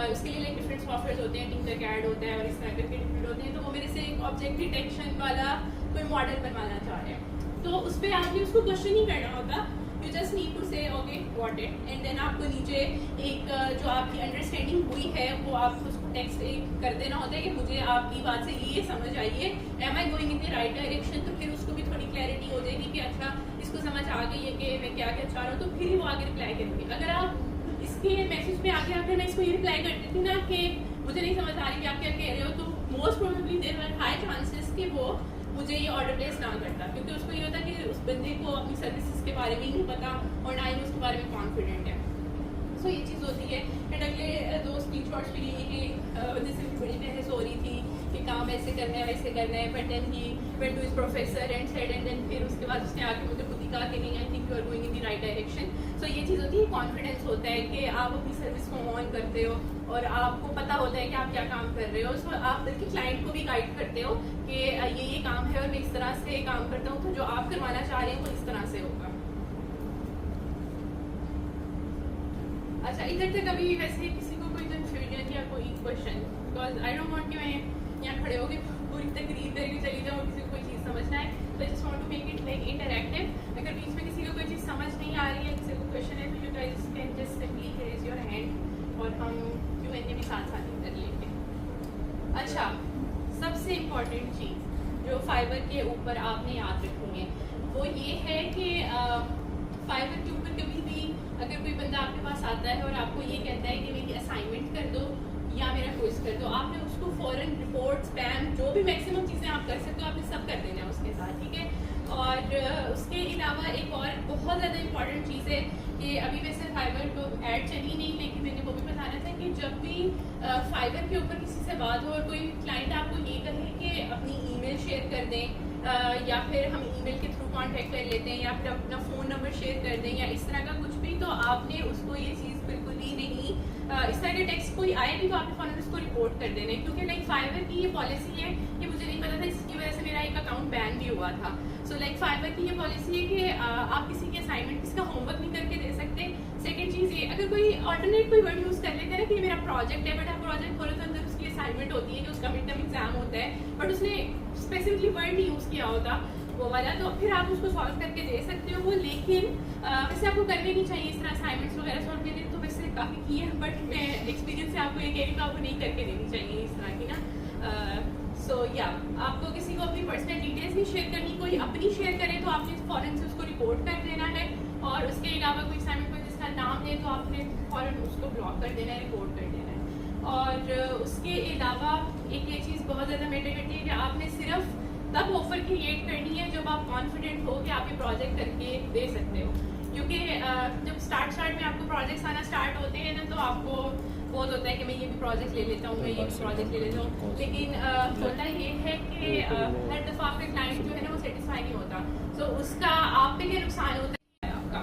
उसके लिए लाइक डिफरेंट सॉफ्टवेयर होते हैं, टिंकरकैड होता है और इस तरह करके डिफरेंट होते हैं। तो वो मेरे से एक ऑब्जेक्ट डिटेक्शन वाला कोई मॉडल बनवाना चाह रहे हैं। तो उस पर आपने उसको क्वेश्चन नहीं करना होता, you just need to say okay what it, and then आपको नीचे एक जो आपकी अंडरस्टैंडिंग हुई है वो आपको उसको टेक्स्ट कर देना होता है कि मुझे आपकी बात से ये समझ आई है, am I going in the right direction. तो फिर उसको भी थोड़ी क्लैरिटी हो जाएगी कि अच्छा उसको समझ आ गई है कि मैं क्या क्या चाह रहा हूँ, तो फिर ही वो आगे रिप्लाई करेंगे। अगर आप इसके मैसेज पे आगे आकर मैं इसको ये रिप्लाई कर देती ना कि मुझे नहीं समझ आ रही कि आप क्या कह रहे हो, तो most probably there are high chances कि वो मुझे ये ऑर्डर प्लेस ना करता, क्योंकि उसको ये होता कि उस बंदे को अपनी सर्विसेज के बारे में ही नहीं पता और ना ही उसके बारे में कॉन्फिडेंट है। सो ये चीज़ होती है। एंड अगले दो स्क्रीन शॉट्स भी लिए कि जैसे बड़ी बहस हो रही थी कि काम ऐसे करना है वैसे करना है, but then he went to his professor and said, and then फिर उसके बाद उसने आके मुझे खुद ही कहा कि नहीं, I think you are going in the right direction. So ये चीज़ होती है, कॉन्फिडेंस होता है कि आप अपनी सर्विस को ऑन करते हो और आपको पता होता है कि आप क्या काम कर रहे हो। सो आप बल्कि क्लाइंट को भी गाइड करते हो कि ये काम है और मैं इस तरह से काम करता हूँ, तो जो आप करवाना चाह रहे हैं वो इस तरह से होगा। अच्छा, इधर तक अभी वैसे किसी को कोई कंफ्यूजन या कोई question? Because I don't want कि मैं यहाँ खड़े होकर पूरी तकरीर करके चली जाऊँ और किसी को कोई चीज़ समझना है, तो I just want to make it like interactive. अगर बीच में किसी को कोई चीज़ समझ नहीं आ रही है, किसी को क्वेश्चन है, तो you guys can just simply raise your hand और हम Q&A भी साथ साथ ही कर लेंगे। अच्छा, सबसे इम्पॉर्टेंट चीज़ जो फाइबर के ऊपर आपने याद रखनी है वो ये है कि फाइबर के ऊपर कभी भी अगर कोई बंदा आपके पास आता है और आपको ये कहता है कि मेरी असाइनमेंट कर दो या मेरा क्विज कर दो, आपने उसको फॉरन रिपोर्ट, स्पैम, जो भी मैक्सिमम चीज़ें आप कर सकते हो आपने सब कर देना है उसके साथ, ठीक है। और उसके अलावा एक और बहुत ज़्यादा इंपॉर्टेंट चीज़ है कि अभी वैसे फाइबर को ऐड चली नहीं, लेकिन मैंने वो भी बताना था कि जब भी फाइबर के ऊपर किसी से बात हो और कोई क्लाइंट आपको ये कहे कि अपनी ईमेल शेयर कर दें या फिर हम ईमेल के थ्रू कांटेक्ट कर लेते हैं या फिर अपना फ़ोन नंबर शेयर कर दें या इस तरह का कुछ भी, तो आपने उसको ये चीज़ बिल्कुल भी नहीं, इस तरह के टेक्स्ट कोई आए भी तो आपने फ़ौरन उसको रिपोर्ट कर देना है, क्योंकि लाइक फाइबर की ये पॉलिसी है कि मुझे नहीं पता था, इसकी वजह से मेरा एक अकाउंट बैन भी हुआ था। सो लाइक फाइबर की ये पॉलिसी है कि आप किसी की असाइनमेंट, किसी का होमवर्क नहीं करके दे सकते। सेकेंड चीज़ ये, अगर कोई ऑल्टरनेट कोई वर्ड यूज़ कर लेते हैं ना कि मेरा प्रोजेक्ट है, बट आप प्रोजेक्ट खोलो तो अंदर उसकी असाइनमेंट होती है कि उसका मिड टर्म एग्जाम होता है, बट उसने स्पेसिफिकली वर्ड नहीं यूज़ किया होता वो वाला, तो फिर आप उसको सॉल्व करके दे सकते हो वो। लेकिन वैसे आपको करने नहीं चाहिए इस तरह असाइनमेंट्स वगैरह सॉल्व करने, तो वैसे काफ़ी की है, बट मैं एक्सपीरियंस से आपको ये कह रही हूँ आपको नहीं करके देनी चाहिए इस तरह की ना। सो या आपको किसी को अपनी पर्सनल डिटेल्स नहीं शेयर करनी, कोई अपनी शेयर करे तो आपने फ़ौरन से उसको रिपोर्ट कर देना है, और उसके अलावा कोई असाइनमेंट को जिसका नाम दे तो आपने फ़ौरन उसको ब्लॉक कर देना है, रिपोर्ट कर देना है। और उसके अलावा एक ये चीज़ बहुत ज़्यादा मैटर करती है कि आपने सिर्फ तब ऑफर क्रिएट करनी है जब आप कॉन्फिडेंट हो कि आप ये प्रोजेक्ट करके दे सकते हो, क्योंकि जब स्टार्ट में आपको प्रोजेक्ट्स आना स्टार्ट होते हैं ना, तो आपको बहुत होता है कि मैं ये भी प्रोजेक्ट ले लेता हूँ, मैं ये भी प्रोजेक्ट ले लेता हूँ, लेकिन होता ये है कि हर दफ़ा आपका क्लाइंट जो है ना वो सेटिस्फाई नहीं होता, सो उसका आप पे क्या नुकसान होता है आपका।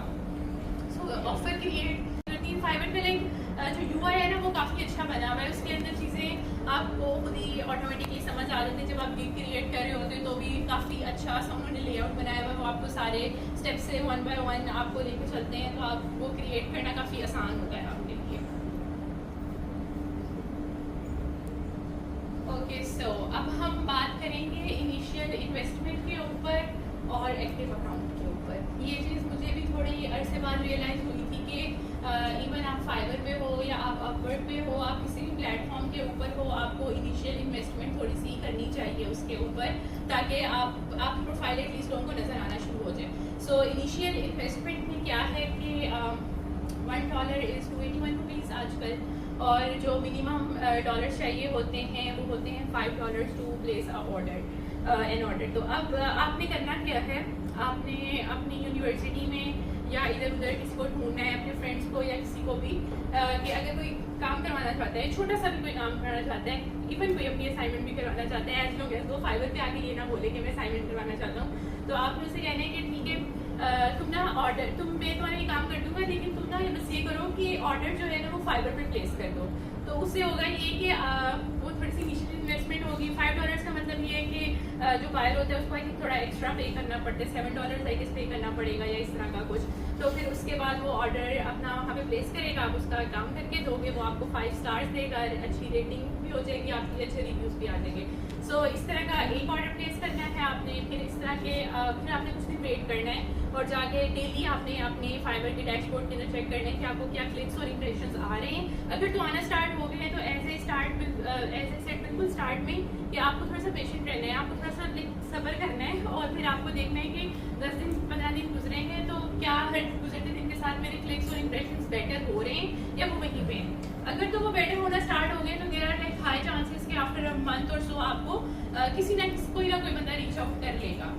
सो ऑफर क्रिएट फाइबर पे लाइक जो UI है ना वो काफ़ी अच्छा बना हुआ है, उसके अंदर चीज़ें आपको खुद ही ऑटोमेटिकली समझ आ जाती है। जब आप लीड क्रिएट कर रहे होते हैं तो भी काफ़ी अच्छा सा उन्होंने लेआउट बनाया हुआ है, वो आपको सारे स्टेप से 1 by 1 आपको लेके चलते हैं, तो आप वो क्रिएट करना काफ़ी आसान होता है आपके लिए। ओके, सो अब हम बात करेंगे इनिशियल इन्वेस्टमेंट के ऊपर और एक्टिव अकाउंट के ऊपर। ये चीज़ मुझे भी थोड़ी अरसे बाद रियलाइज़ हुई थी कि इवन आप फाइबर पे हो या आप अपवर्ड पे हो, आप किसी भी प्लेटफॉर्म के ऊपर हो, आपको इनिशियल इन्वेस्टमेंट थोड़ी सी करनी चाहिए उसके ऊपर, ताकि आपकी प्रोफाइल एटलीस्ट लोगों को नज़र आना शुरू हो जाए। सो इनिशियल इन्वेस्टमेंट में क्या है कि $1 इज़ $281 आजकल, और जो मिनिमम डॉलर चाहिए होते हैं वो होते हैं $5 टू प्लेस एन ऑर्डर। तो अब आपने करना क्या है, आपने अपनी यूनिवर्सिटी में या इधर उधर किसी को ढूंढना है, अपने फ्रेंड्स को या किसी को भी, कि अगर कोई काम करवाना चाहता है, छोटा सा भी कोई काम करवाना चाहता है, इवन कोई अपनी असाइनमेंट भी करवाना चाहता है, एज लॉन्ग एज वो फाइबर पे आके ये ना बोले कि मैं असाइनमेंट करवाना चाहता हूँ, तो आप उनसे कहना है कि ठीक है तुम ना ऑर्डर, मैं तुम्हारा ये काम कर दूंगा, लेकिन तुम ना बस ये करो कि ऑर्डर जो है ना वो फाइबर पे प्लेस कर दो। तो उससे होगा ये कि वो थोड़ी सी इनिशियल इन्वेस्टमेंट होगी। $5 का मतलब ये है कि जो बायर होता है उसको आई थिंक थोड़ा एक्स्ट्रा पे करना पड़ता है, $7 आई गेस पे करना पड़ेगा या इस तरह का कुछ। तो फिर उसके बाद वो ऑर्डर अपना वहाँ पे प्लेस करेगा, आप उसका काम करके दोगे, वो आपको 5 स्टार्स देगा, अच्छी रेटिंग भी हो जाएगी आपकी, अच्छे रिव्यूज़ भी आ जाएंगे। सो इस तरह का एक ऑर्डर प्लेस करना है आपने, फिर इस तरह के फिर आपने कुछ दिन वेट करना है और जाके डेली आपने अपने फाइवर के डैशबोर्ड के अंदर चेक करना है कि आपको क्या क्लिक्स और इंप्रेशंस आ रहे हैं। अगर तो आना स्टार्ट हो गए हैं तो एज ए सेट बिल्कुल स्टार्ट में कि आपको थोड़ा सा पेशेंट रहना है, आपको थोड़ा सा सब्र करना है और फिर आपको देखना है कि 10 दिन 15 दिन गुजरेंगे तो क्या हर गुजरते दिन के साथ मेरे क्लिक्स और इंप्रेशंस बेटर हो रहे हैं या वो वहीं पे हैं। अगर तो वो बेटर होना स्टार्ट हो गए तो there are like high chances कि after a month or so आपको किसी ना कोई बंदा रीच आउट कर लेगा।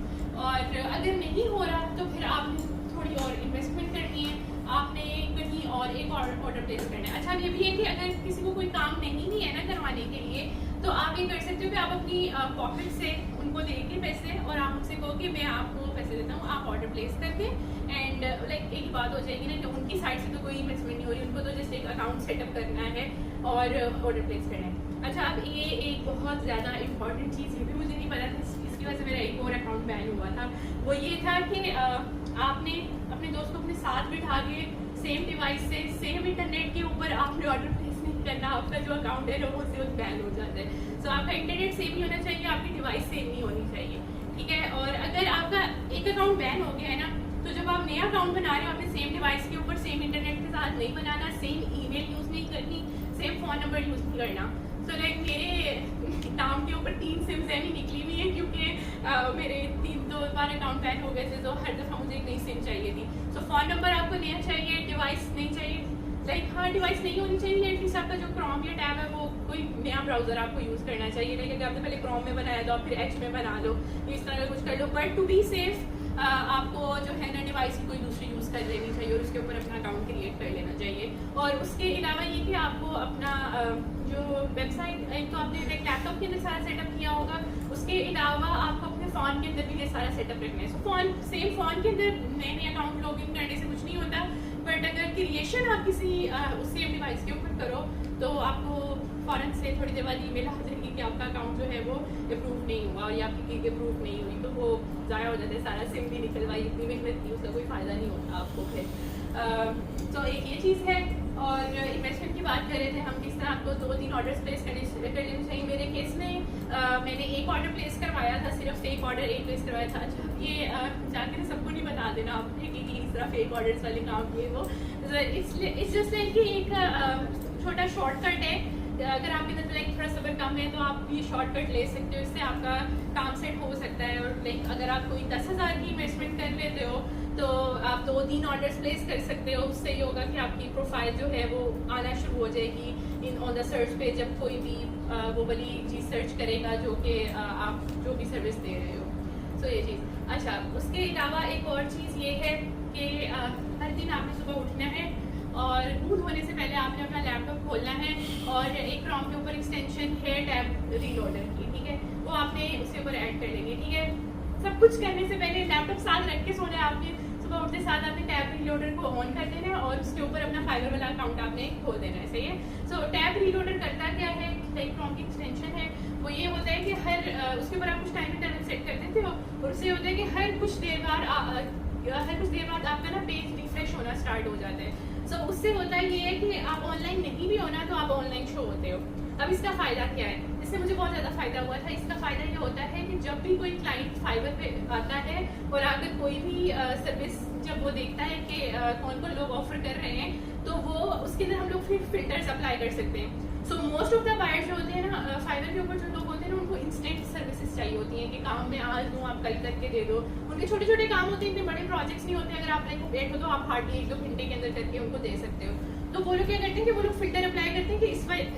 और अगर नहीं हो रहा तो फिर आपने थोड़ी और इन्वेस्टमेंट करनी है, आपने कहीं और एक ऑर्डर प्लेस करना है। अच्छा ये भी है कि अगर किसी को कोई काम नहीं है ना करवाने के लिए तो आप ये कर सकते हो कि आप अपनी पॉकेट से उनको देंगे पैसे और आप उनसे कहो कि मैं आपको पैसे देता हूँ, आप ऑर्डर प्लेस कर दें एंड लाइक एक बात हो जाएगी ना कि उनकी साइड से तो कोई इन्वेस्टमेंट नहीं हो रही, उनको तो जस्ट एक अकाउंट सेटअप करना है और ऑर्डर प्लेस करना है। अच्छा अब ये एक बहुत ज़्यादा इंपॉर्टेंट चीज़ ये भी मुझे नहीं पता था, इसकी वजह से मेरा एक और अकाउंट बैन हुआ था, वो ये था कि आपने अपने दोस्त को अपने साथ बिठा के सेम डिवाइस से सेम इंटरनेट के ऊपर आपने ऑर्डर प्लेस नहीं करना, आपका जो अकाउंट है वो उससे बैन हो जाता है। सो आपका इंटरनेट सेम ही होना चाहिए, आपकी डिवाइस सेम नहीं होनी चाहिए, ठीक है। और अगर आपका एक अकाउंट बैन हो गया है ना तो जब आप नया अकाउंट बना रहे हो अपने सेम डिवाइस के ऊपर सेम इंटरनेट के साथ नहीं बनाना, सेम ईमेल यूज़ नहीं करनी, सेम फ़ोन नंबर यूज़ नहीं करना। सो लाइक मेरे नाम के ऊपर 3 सिम्स ही निकली हुई है क्योंकि मेरे 2 बार अकाउंट बैन हो गए थे तो हर दफ़ा मुझे एक नई सिम चाहिए थी। सो फ़ोन नंबर आपको नया चाहिए, डिवाइस नहीं चाहिए, लाइक हाँ डिवाइस नहीं होनी चाहिए, एटलीस्ट आपका जो क्रोम या टैब है वो कोई नया ब्राउज़र आपको यूज़ करना चाहिए। लाइक अगर आपने पहले क्रोम में बनाया तो आप फिर एच में बना लो, इस तरह का कुछ कर लो। बट टू बी सेफ आपको जो है ना डिवाइस की कोई दूसरी यूज़ कर लेनी चाहिए और उसके ऊपर अपना अकाउंट क्रिएट कर लेना चाहिए। और उसके अलावा ये कि आपको अपना जो वेबसाइट एक तो आपने लैपटॉप के अंदर सारा सेटअप किया होगा, उसके अलावा आपको अपने फ़ोन के अंदर भी ये सारा सेटअप रखना है। सो सेम फ़ोन के अंदर नए अकाउंट लॉग इन करने से कुछ नहीं होता, बट अगर क्रिएशन आप किसी सेम डिवाइस के ऊपर करो तो आपको फ़ौरन से थोड़ी देर बाद ईमेल आ जाएगी कि आपका अकाउंट जो है वो अप्रूव नहीं हुआ या आपकी की अप्रूव नहीं हुई, तो वो ज़ाया हो जाता है, सारा सिम भी निकलवाई, इतनी मेहनत की, उसका कोई फ़ायदा नहीं होता आपको फिर। तो एक ये चीज़ है। और इन्वेस्टमेंट की बात कर रहे थे हम, किस तरह आपको 2-3 ऑर्डर्स प्लेस कर लेने चाहिए। मेरे केस में मैंने एक ऑर्डर प्लेस करवाया था, सिर्फ फेक ऑर्डर एक प्लेस करवाया था। अच्छा ये जाकर सबको नहीं बता देना आपने कि इस तरह फेक ऑर्डर्स वाले काम किए वो, इट्स जस्ट लाइक कि एक छोटा शॉर्टकट है। अगर आपके अंदर लाइक थोड़ा सब्र कम है तो आप ये शॉर्टकट ले सकते हो, इससे आपका काम सेट हो सकता है। और लाइक अगर आप कोई 10,000 की इन्वेस्टमेंट कर लेते हो तो आप 2-3 ऑर्डर्स प्लेस कर सकते हो। उससे ये होगा कि आपकी प्रोफाइल जो है वो आना शुरू हो जाएगी इन ऑन द सर्च पे, जब कोई भी वो वाली चीज़ सर्च करेगा जो कि आप जो भी सर्विस दे रहे हो। सो ये चीज़। अच्छा उसके अलावा एक और चीज़ ये है कि हर दिन आपने सुबह उठना है और बूट होने से पहले आपने अपना लैपटॉप खोलना है और एक क्रोम के ऊपर एक्सटेंशन है टैब रीलोडर की, ठीक है, वो आपने उसके ऊपर ऐड कर लेंगे, ठीक है। सब कुछ करने से पहले लैपटॉप साथ रख के सोना है आपने, सुबह उठते साथ आपने टैब रीलोडर को ऑन कर देना है और उसके ऊपर अपना फाइबर वाला अकाउंट आपने खोल देना है, सही है। सो टैब रीलोडर करता क्या है, लाइक क्रोम की एक्सटेंशन है, वो ये होता है कि हर उसके ऊपर आप कुछ टाइम इंटरवल सेट कर देते हो और उससे होता है कि हर कुछ देर बाद आपका ना पेज रिफ्रेश होना स्टार्ट हो जाता है। सो उससे होता है ये है कि आप ऑनलाइन नहीं भी होना तो आप ऑनलाइन शो होते हो। अब इसका फ़ायदा क्या है, इससे मुझे बहुत ज़्यादा फ़ायदा हुआ था। इसका फ़ायदा ये होता है कि जब भी कोई क्लाइंट फाइबर पे आता है और अगर कोई भी सर्विस जब वो देखता है कि कौन कौन लोग ऑफर कर रहे हैं तो वो उसके अंदर हम लोग फिर फिल्टर्स अप्लाई कर सकते हैं। So most of the buyers जो होते हैं ना फाइबर के ऊपर जो लोग होते हैं ना उनको इंस्टेंट सर्विसेज चाहिए होती हैं कि काम में आज दूँ आप कल करके दे दो। उनके छोटे छोटे काम होते हैं, इतने बड़े प्रोजेक्ट्स नहीं होते। अगर आप लाइक बैठो तो आप हार्डली 1-2 घंटे के अंदर करके उनको दे सकते हो। तो वो लोग क्या करते हैं कि वो लोग फिल्टर अप्लाई करते हैं कि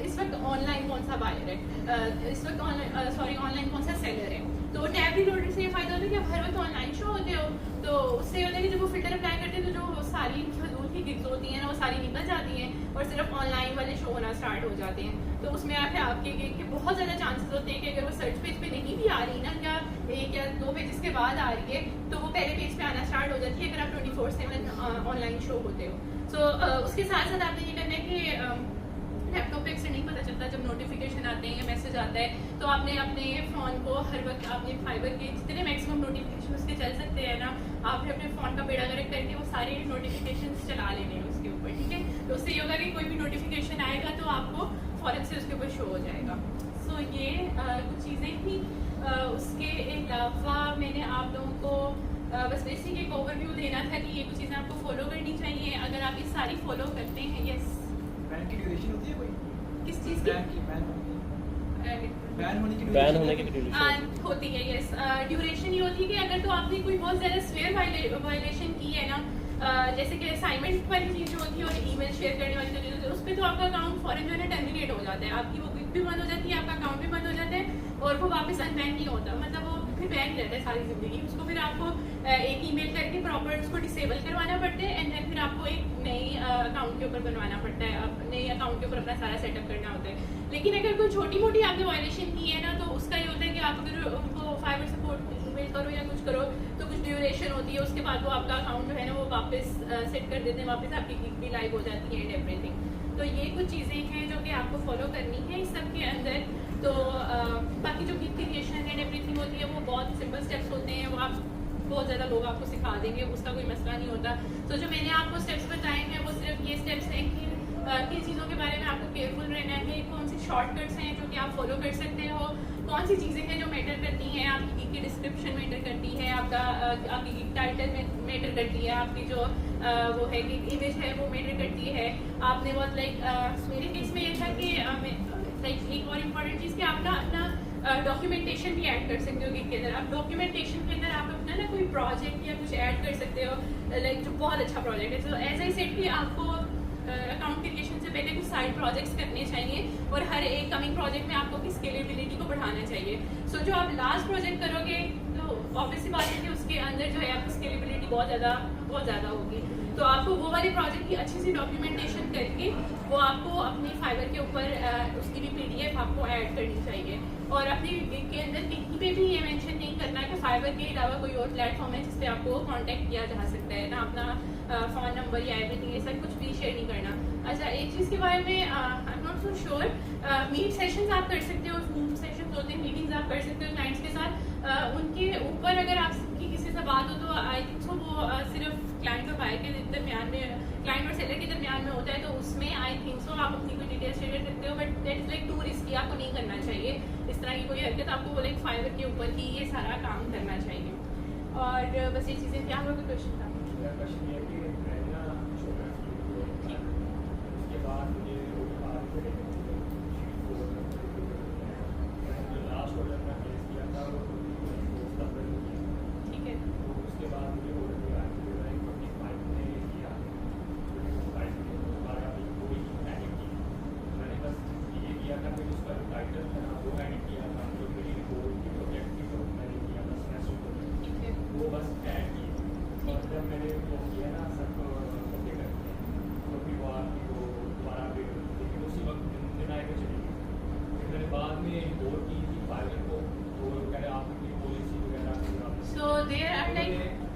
इस वक्त ऑनलाइन कौन सा बायर है, इस वक्त ऑनलाइन कौन सा सेलर है। तो टैब रीलोडर से ये फायदा होता है कि आप हर वक्त ऑनलाइन शो होते हो, तो उससे होता है कि जब वो फिल्टर अप्लाई करते हैं तो जो सारी फजूल की गिग्स होती हैं ना वो सारी निकल जाती हैं और सिर्फ ऑनलाइन वाले शो होना स्टार्ट हो जाते हैं। तो उसमें आपके के बहुत ज़्यादा चांसेस होते हैं कि अगर वो सर्च पेज पे नहीं भी आ रही ना, या 1 या 2 पेजेस के बाद आ रही है तो वो पहले पेज पे आना स्टार्ट हो जाती है अगर आप 24/7 ऑनलाइन शो होते हो। सो उसके साथ साथ आपने ये करना है कि लैपटॉप पे अक्सर नहीं पता चलता जब नोटिफिकेशन आते हैं या मैसेज आता है तो आपने अपने फ़ोन को हर वक्त आपने फाइबर के जितने मैक्सिमम नोटिफिकेशन उसके चल सकते हैं ना, आपने अपने फ़ोन का बेड़ा गर्क करके वो सारे नोटिफिकेशन चला लेने हैं उसके ऊपर, ठीक है। तो उससे ये होगा कि कोई भी नोटिफिकेशन आएगा तो आपको फ़ौरन से उसके ऊपर शो हो जाएगा। सो सो ये कुछ चीज़ें थी। उसके अलावा मैंने आप लोगों को बस बेसिक एक ओवरव्यू देना था कि ये कुछ चीज़ें आपको फॉलो करनी चाहिए। अगर आप ये सारी फॉलो करते हैं, यस। बैन की ड्यूरेशन होती है कोई? किस चीज़ की? बैन होने की ड्यूरेशन होती है, यस। ड्यूरेशन ये होती है कि अगर तो आपने कोई बहुत ज़्यादा स्वेयर वायलेशन की है ना, जैसे कि असाइनमेंट वाली चीज़ जो होती है और ईमेल शेयर करने वाली चीज़ होती है, उस पर तो आपका अकाउंट फॉरन जो है ना टर्मिनेट हो जाता है, आपकी वो गिग भी बंद हो जाती है, आपका अकाउंट भी बंद हो जाता है और वो वापस अनबैन नहीं होता, मतलब वो फिर बैन रहता है सारी ज़िंदगी। उसको फिर आपको एक ईमेल करके प्रॉपर उसको डिसेबल करवाना पड़ता है एंड देन फिर आपको एक नई अकाउंट के ऊपर बनवाना पड़ता है, नई अकाउंट के ऊपर अपना सारा सेटअप करना होता है। लेकिन अगर कोई छोटी मोटी आपने वायलेशन की है ना, तो उसका ये होता है कि आप अगर उनको फाइबर सपोर्ट ईमेल करो या कुछ करो तो कुछ ड्यूरेशन होती है, उसके बाद वो आपका अकाउंट जो है ना वो वापस सेट कर देते हैं, वापस आपकी गिग भी लाइव हो जाती है एंड एवरीथिंग। तो ये कुछ चीज़ें हैं जो कि आपको फॉलो करनी है इस सब के अंदर। तो बाकी जो गिग क्रिएशन एंड एवरीथिंग होती है वो बहुत सिंपल स्टेप्स होते हैं, वो आप बहुत ज़्यादा लोग आपको सिखा देंगे, उसका कोई मसला नहीं होता। तो जो मैंने आपको स्टेप्स बताए हैं वो सिर्फ ये स्टेप्स हैं कि किन चीज़ों के बारे में आपको केयरफुल रहना है, कौन सी शॉर्टकट्स हैं जो कि आप फॉलो कर सकते हो, कौन सी चीज़ें हैं जो मैटर करती हैं, आपकी गिग की डिस्क्रिप्शन मैटर करती है, आपकी गिग टाइटल मैटर करती है, आपकी जो वो है गिग इमेज है वो मैटर करती है। आपने बहुत मेरे केस में ये था कि एक और इम्पॉर्टेंट चीज़ कि आप ना अपना डॉक्यूमेंटेशन भी ऐड कर सकते हो गिग के अंदर। आप डॉक्यूमेंटेशन के अंदर आप अपना ना कोई प्रोजेक्ट या कुछ ऐड कर सकते हो, जो बहुत अच्छा प्रोजेक्ट है। तो एज आई सेड कि आपको अकाउंट क्रिएशन से पहले कुछ साइड प्रोजेक्ट्स करने चाहिए और हर एक कमिंग प्रोजेक्ट में आपको स्केलेबिलिटी को बढ़ाना चाहिए। सो जो आप लास्ट प्रोजेक्ट करोगे तो ऑब्वियसली बात है कि उसके अंदर जो है आपकी स्केलेबिलिटी बहुत ज़्यादा होगी। तो आपको वो वाले प्रोजेक्ट की अच्छी सी डॉक्यूमेंटेशन करके वो आपको अपनी फाइबर के ऊपर उसकी भी PDF आपको ऐड करनी चाहिए। और अपनी गिग के अंदर कहीं पे भी ये मेंशन नहीं करना कि फाइबर के अलावा कोई और प्लेटफॉर्म है जिस पे आपको कांटेक्ट किया जा सकता है ना, अपना फ़ोन नंबर या एवरीथिंग ऐसा कुछ भी शेयर नहीं करना। अच्छा, एक चीज़ के बारे में I am not so sure, meet sessions आप कर सकते हो, जूम सेशंस होते हैं, मीटिंग्स आप कर सकते हो क्लाइंट्स के साथ। उनके ऊपर अगर आपकी किसी से बात हो तो आई थिंक सो वो सिर्फ क्लाइंट और बायर के दरमियान में, क्लाइंट और सेलर के दरमियान में होता है, तो उसमें आई थिंक सो आप अपनी कोई डिटेल्स शेयर कर सकते हो, but that is like to risky, आपको नहीं करना चाहिए इस तरह की कोई हरकत। आपको लाइक फाइबर के ऊपर ही ये सारा काम करना चाहिए। और बस ये चीज़ें, क्या आपका कोई क्वेश्चन था? ठीक है। वो बस ऐड की और जब मैंने वो किया ना सबको ओके कर दिया तो फिर वो आपकी वो दोबारा अपडेट होती थी, लेकिन उसी वक्त दिन आए तो चली गई। फिर मैंने बाद में रिपोर्ट की थी फाइवर को, तो कह रहे आपकी पॉलिसी वगैरह। So there are like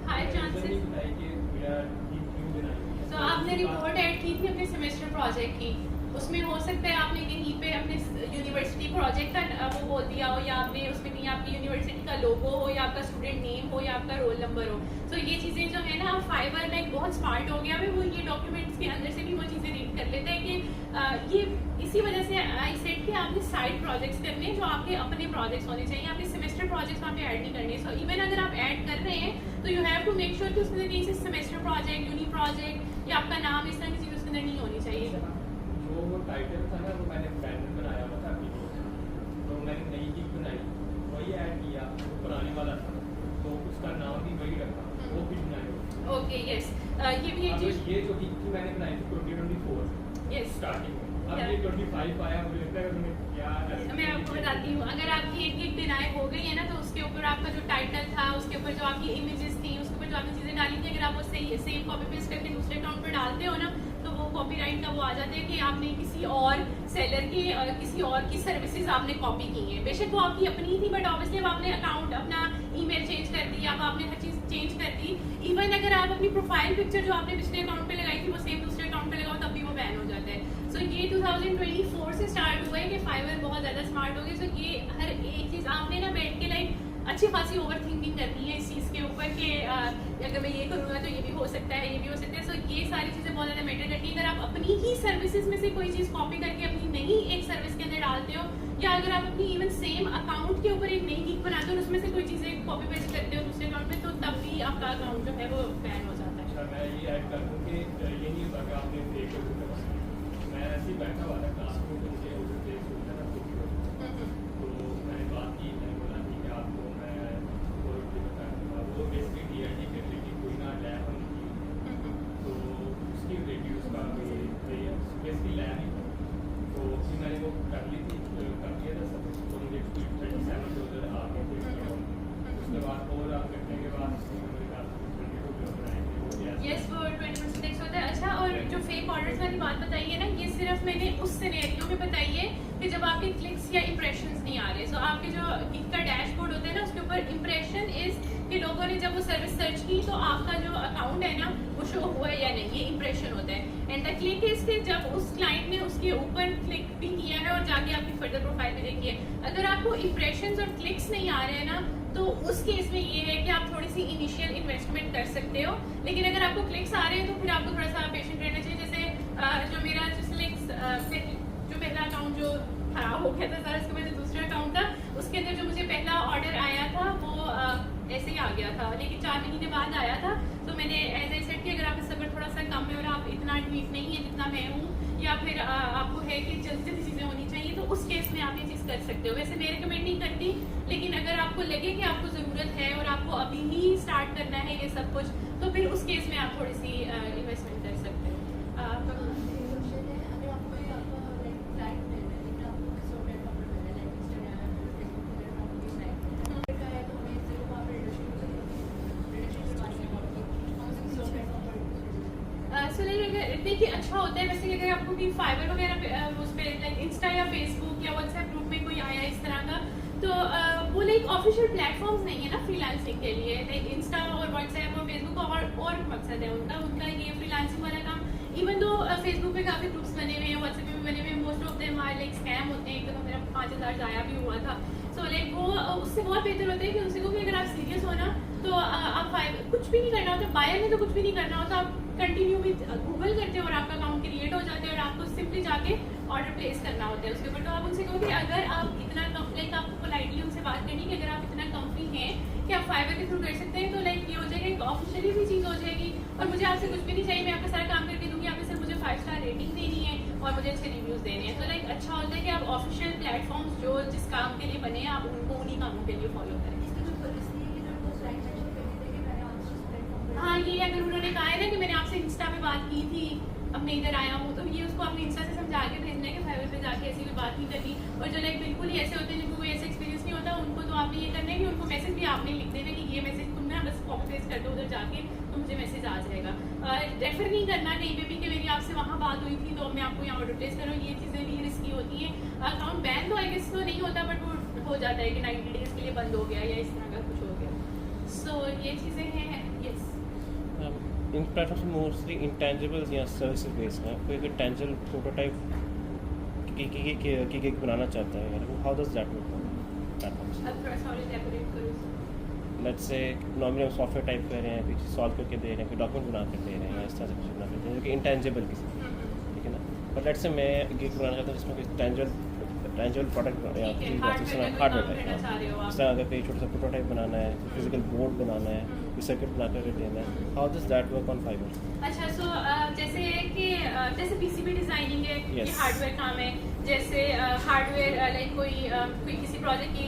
high chances. बताई कि मेरा क्यों देना है। तो आपने रिपोर्ट ऐड की थी अपने सेमेस्टर प्रोजेक्ट की, उसमें हो सकता है आपने कहीं पे अपने यूनिवर्सिटी प्रोजेक्ट का वो बोल दिया हो, या आपने उसमें कहीं आपकी यूनिवर्सिटी का लोगो हो, या आपका स्टूडेंट नेम हो, या आपका रोल नंबर हो। तो ये चीज़ें जो है ना, फाइबर लाइक बहुत स्मार्ट हो गया है, वो ये डॉक्यूमेंट्स के अंदर से भी वो चीज़ें रीड कर लेते हैं कि ये इसी वजह से आई सेड कि आपने साइड प्रोजेक्ट्स करने जो आपके अपने प्रोजेक्ट्स होने चाहिए, आपके सेमेस्टर प्रोजेक्ट्स वहाँ पे ऐड नहीं करने। सो इवन अगर आप ऐड कर रहे हैं तो you have to make sure कि उसके अंदर कहीं से सेमेस्टर प्रोजेक्ट, यूनी प्रोजेक्ट या आपका नाम इस तरह की चीज़ उसके अंदर नहीं होनी चाहिए। जो वो टाइटल था ना वो मैंने ब्रांड बनाया हुआ था अपनी, तो मैंने नई गिग बनाई, वही ऐड किया, वो पुराने वाला था तो उसका नाम भी वही रखा, वो भी बनाया। ओके, यस, ये भी एक चीज़। ये जो गिग थी मैंने बनाई थी 2024 यस स्टार्टिंग में, अब ये 25 आया, मुझे लगता है उन्होंने क्या मैं आपको बताती हूँ। अगर आपकी एक गिग डिनाई हो गई है ना, तो उसके ऊपर आपका जो टाइटल था, उसके ऊपर जो आपकी इमेजेस थी, उसके ऊपर जो आपने चीज़ें डाली थी, अगर आप उससे सेम कॉपी पेस्ट करके दूसरे अकाउंट पर डालते हो ना, तो वो कॉपीराइट का वो आ जाता है कि आपने किसी और सेलर की किसी और की सर्विसेज आपने कॉपी की हैं। बेशक वो आपकी अपनी ही थी, बट ऑब्वियसली अब आपने अकाउंट, अपना ईमेल चेंज कर दी, अब आपने हर चीज़ चेंज कर दी। इवन अगर आप अपनी प्रोफाइल पिक्चर जो आपने पिछले अकाउंट पे लगाई थी वो सेम दूसरे अकाउंट पे लगाओ, तब भी वो बैन हो जाता है। सो ये 2024 से स्टार्ट हुआ है कि फाइबर बहुत ज़्यादा स्मार्ट हो गई। सो ये हर एक चीज़ आपने ना बैठ के लाइक अच्छी खासी ओवर थिंकिंग करनी है इस चीज़ के ऊपर कि अगर मैं ये करूँगा तो ये भी हो सकता है, ये भी हो सकता है। सो ये सारी चीज़ें बहुत ज़्यादा मैटर करती हैं। अगर आप अपनी ही सर्विसेज में से कोई चीज़ कॉपी करके अपनी नई एक सर्विस के अंदर डालते हो, या अगर आप अपनी इवन सेम अकाउंट के ऊपर एक नई गिग बनाते हो और उसमें से कोई चीज़ें कॉपी पेस्ट करते हो दूसरे अकाउंट में, तो तब भी आपका अकाउंट जो है वो बैन हो जाता है। अच्छा, मैं ये ऐड कर दूँ कि ये नहीं होता कि आपने फेक अकाउंट बनाया। मैं ऐसे ही बैठा हुआ था क्लास में, तो मुझे उधर से सोचा था तो मैंने बात की, मैंने बोला ठीक है आपको मैं और बता दूँगा। वो बेसिकली DID के रिलेटेड कोई ना लैब हम की, तो उसकी रिलेटेड उसका बेसिकली लैब ही था, तो फिर मैंने वो कर ली थी, कर दिया था सब, तो मुझे 37 आ गए थे। उसके बाद और करने के बाद मेरे ख्याल से 22 बनाएंगे। यस, वो 20% होता है। अच्छा, और जो फेक ऑर्डर्स वाली बात बताई है ना, ये सिर्फ मैंने उस सिनेरियो में बताई है कि जब आपके क्लिक्स या इंप्रेशंस नहीं आ रहे। सो आपके जो गिग का डैशबोर्ड होता है ना, उसके ऊपर इंप्रेशन इज कि लोगों ने जब वो सर्विस सर्च की तो आपका जो अकाउंट है ना वो शो हुआ है या नहीं, ये इंप्रेशन होता है। एंड द क्लिक इज कि जब उस क्लाइंट ने उसके ऊपर क्लिक भी किया है और जाके आपकी फर्दर प्रोफाइल में देखी है। अगर आपको इंप्रेशंस और क्लिक्स नहीं आ रहे हैं ना, तो उस केस में ये है कि आप थोड़ी सी इनिशियल इन्वेस्टमेंट कर सकते हो। लेकिन अगर आपको क्लिक्स आ रहे हैं तो फिर आपको थोड़ा सा पेशेंट रहना चाहिए। जैसे जो मेरा जो पहला अकाउंट जो खराब हो गया था सारा, उसके बाद दूसरा अकाउंट था, उसके अंदर जो मुझे पहला ऑर्डर आया था वो ऐसे ही आ गया था, लेकिन 4 महीने बाद आया था। तो मैंने एज आई सेड कि अगर आपका सब्र थोड़ा सा कम है और आप इतना ढीठ नहीं है जितना मैं हूँ, या फिर आपको है कि जल्दी जल्दी चीज़ें होनी चाहिए, तो उस केस में आप ये चीज़ कर सकते हो। वैसे मैं रिकमेंड नहीं करती, लेकिन अगर आपको लगे कि आपको ज़रूरत है और आपको अभी ही स्टार्ट करना है ये सब कुछ, तो फिर उस केस में आप थोड़ी सी इन्वेस्टमेंट कर सकते हो। देखिए, अच्छा होता है वैसे अगर आपको भी फाइबर वगैरह उस पर लाइक इंस्टा या फेसबुक या व्हाट्सएप ग्रुप में कोई आया इस तरह का, तो वो लाइक ऑफिशियल प्लेटफॉर्म्स नहीं है ना फ्रीलांसिंग के लिए। लाइक इंस्टा और व्हाट्सएप और फेसबुक और मकसद है उनका ये फ्रीलांसिंग वाला काम। इवन दो फेसबुक पे काफ़ी ग्रुप्स बने हुए हैं, व्हाट्सएप पे भी बने हुए हैं, most of them are like scam होते हैं। एक तो मेरा 5000 ज़ाया भी हुआ था। सो लाइक वो उससे बहुत बेहतर होता है कि उनसे को कि अगर आप सीरियस हो ना, तो आप कुछ भी नहीं करना होता, बायर में तो कुछ भी नहीं करना होता, आप कंटिन्यू भी गूगल करते हो और आपका अकाउंट क्रिएट हो जाते हैं और आपको सिंपली जाके ऑर्डर प्लेस करना होता है उसके ऊपर। तो आप उनसे कहो कि अगर आप इतना लाइक आपको पोलाइटली उनसे बात करनी है कि अगर आप इतना कंपनी हैं कि आप फाइबर के थ्रू कर सकते हैं, तो लाइक ये हो जाएगा, एक ऑफिशियली भी चीज़ हो जाएगी और मुझे आपसे कुछ भी नहीं चाहिए, मैं आपका सारा काम करके दूंगी, आपने सिर्फ मुझे 5 स्टार रेटिंग देनी है और मुझे अच्छे रिव्यूज़ देने हैं। तो लाइक अच्छा होता है कि आप ऑफिशियल प्लेटफॉर्म्स जो जिस काम के लिए बने हैं आप उनको उन्हीं कामों के लिए फॉलो करें। हाँ, ये अगर उन्होंने कहा है ना कि मैंने आपसे इंस्टा पे बात की थी, अब मैं इधर आया हूँ, तो ये उसको अपने इंस्टा से समझा के भेजना है कि फाइबर पे जाके ऐसी कोई बात नहीं करनी। और जो लाइक बिल्कुल ही ऐसे होते हैं जिनको कोई ऐसा एक्सपीरियंस नहीं होता, उनको तो आपने ये करना है कि उनको मैसेज भी आपने लिख देना कि ये मैसेज तुम ना बस कॉपी पेस्ट कर दो उधर जाके, तो मुझे मैसेज आ जाएगा। रेफर नहीं करना कहीं पे भी कि मेरी आपसे वहाँ बात हुई थी तो मैं आपको यहाँ ऑर्डर प्लेस करूँ, ये चीज़ें भी रिस्की होती हैं। अकाउंट बैन तो आई गेस तो नहीं होता, बट वो हो जाता है कि 90 डेज के लिए बंद हो गया या इस तरह का कुछ हो गया। सो ये चीज़ें हैं। यस, इन प्लेटफॉर्म्स मोस्टली इंटेंजिबल्स या सर्विसेज बेस्ड हैं। कोई अगर टेंजिबल प्रोटोटाइप की बनाना चाहता है, how does that work platforms? अब थोड़ा सा और एलैबोरेट करो। लेट्स से नॉर्मली हम सॉफ्टवेयर टाइप कर रहे हैं, कुछ सॉल्व करके दे रहे हैं, कोई डॉक्यूमेंट बना कर दे रहे हैं, इस तरह से कुछ बना कर दे रहे हैं जो कि इंटेंजिबल किसी, ठीक है ना। बट लेट्स से मैं गिग बनाना चाहता हूँ जिसमें कोई टेंजिबल प्रोडक्ट या हार्डवेयर है, इस तरह अगर कोई छोटा सा प्रोटोटाइप बनाना है, फिजिकल बोर्ड बनाना है, कोई सर्किट बना कर देना है, how does that work on fibre? अच्छा, सो जैसे कि जैसे पीसीबी डिजाइनिंग है, ये Yes. हार्डवेयर काम है। जैसे हार्डवेयर लाइक कोई किसी प्रोजेक्ट की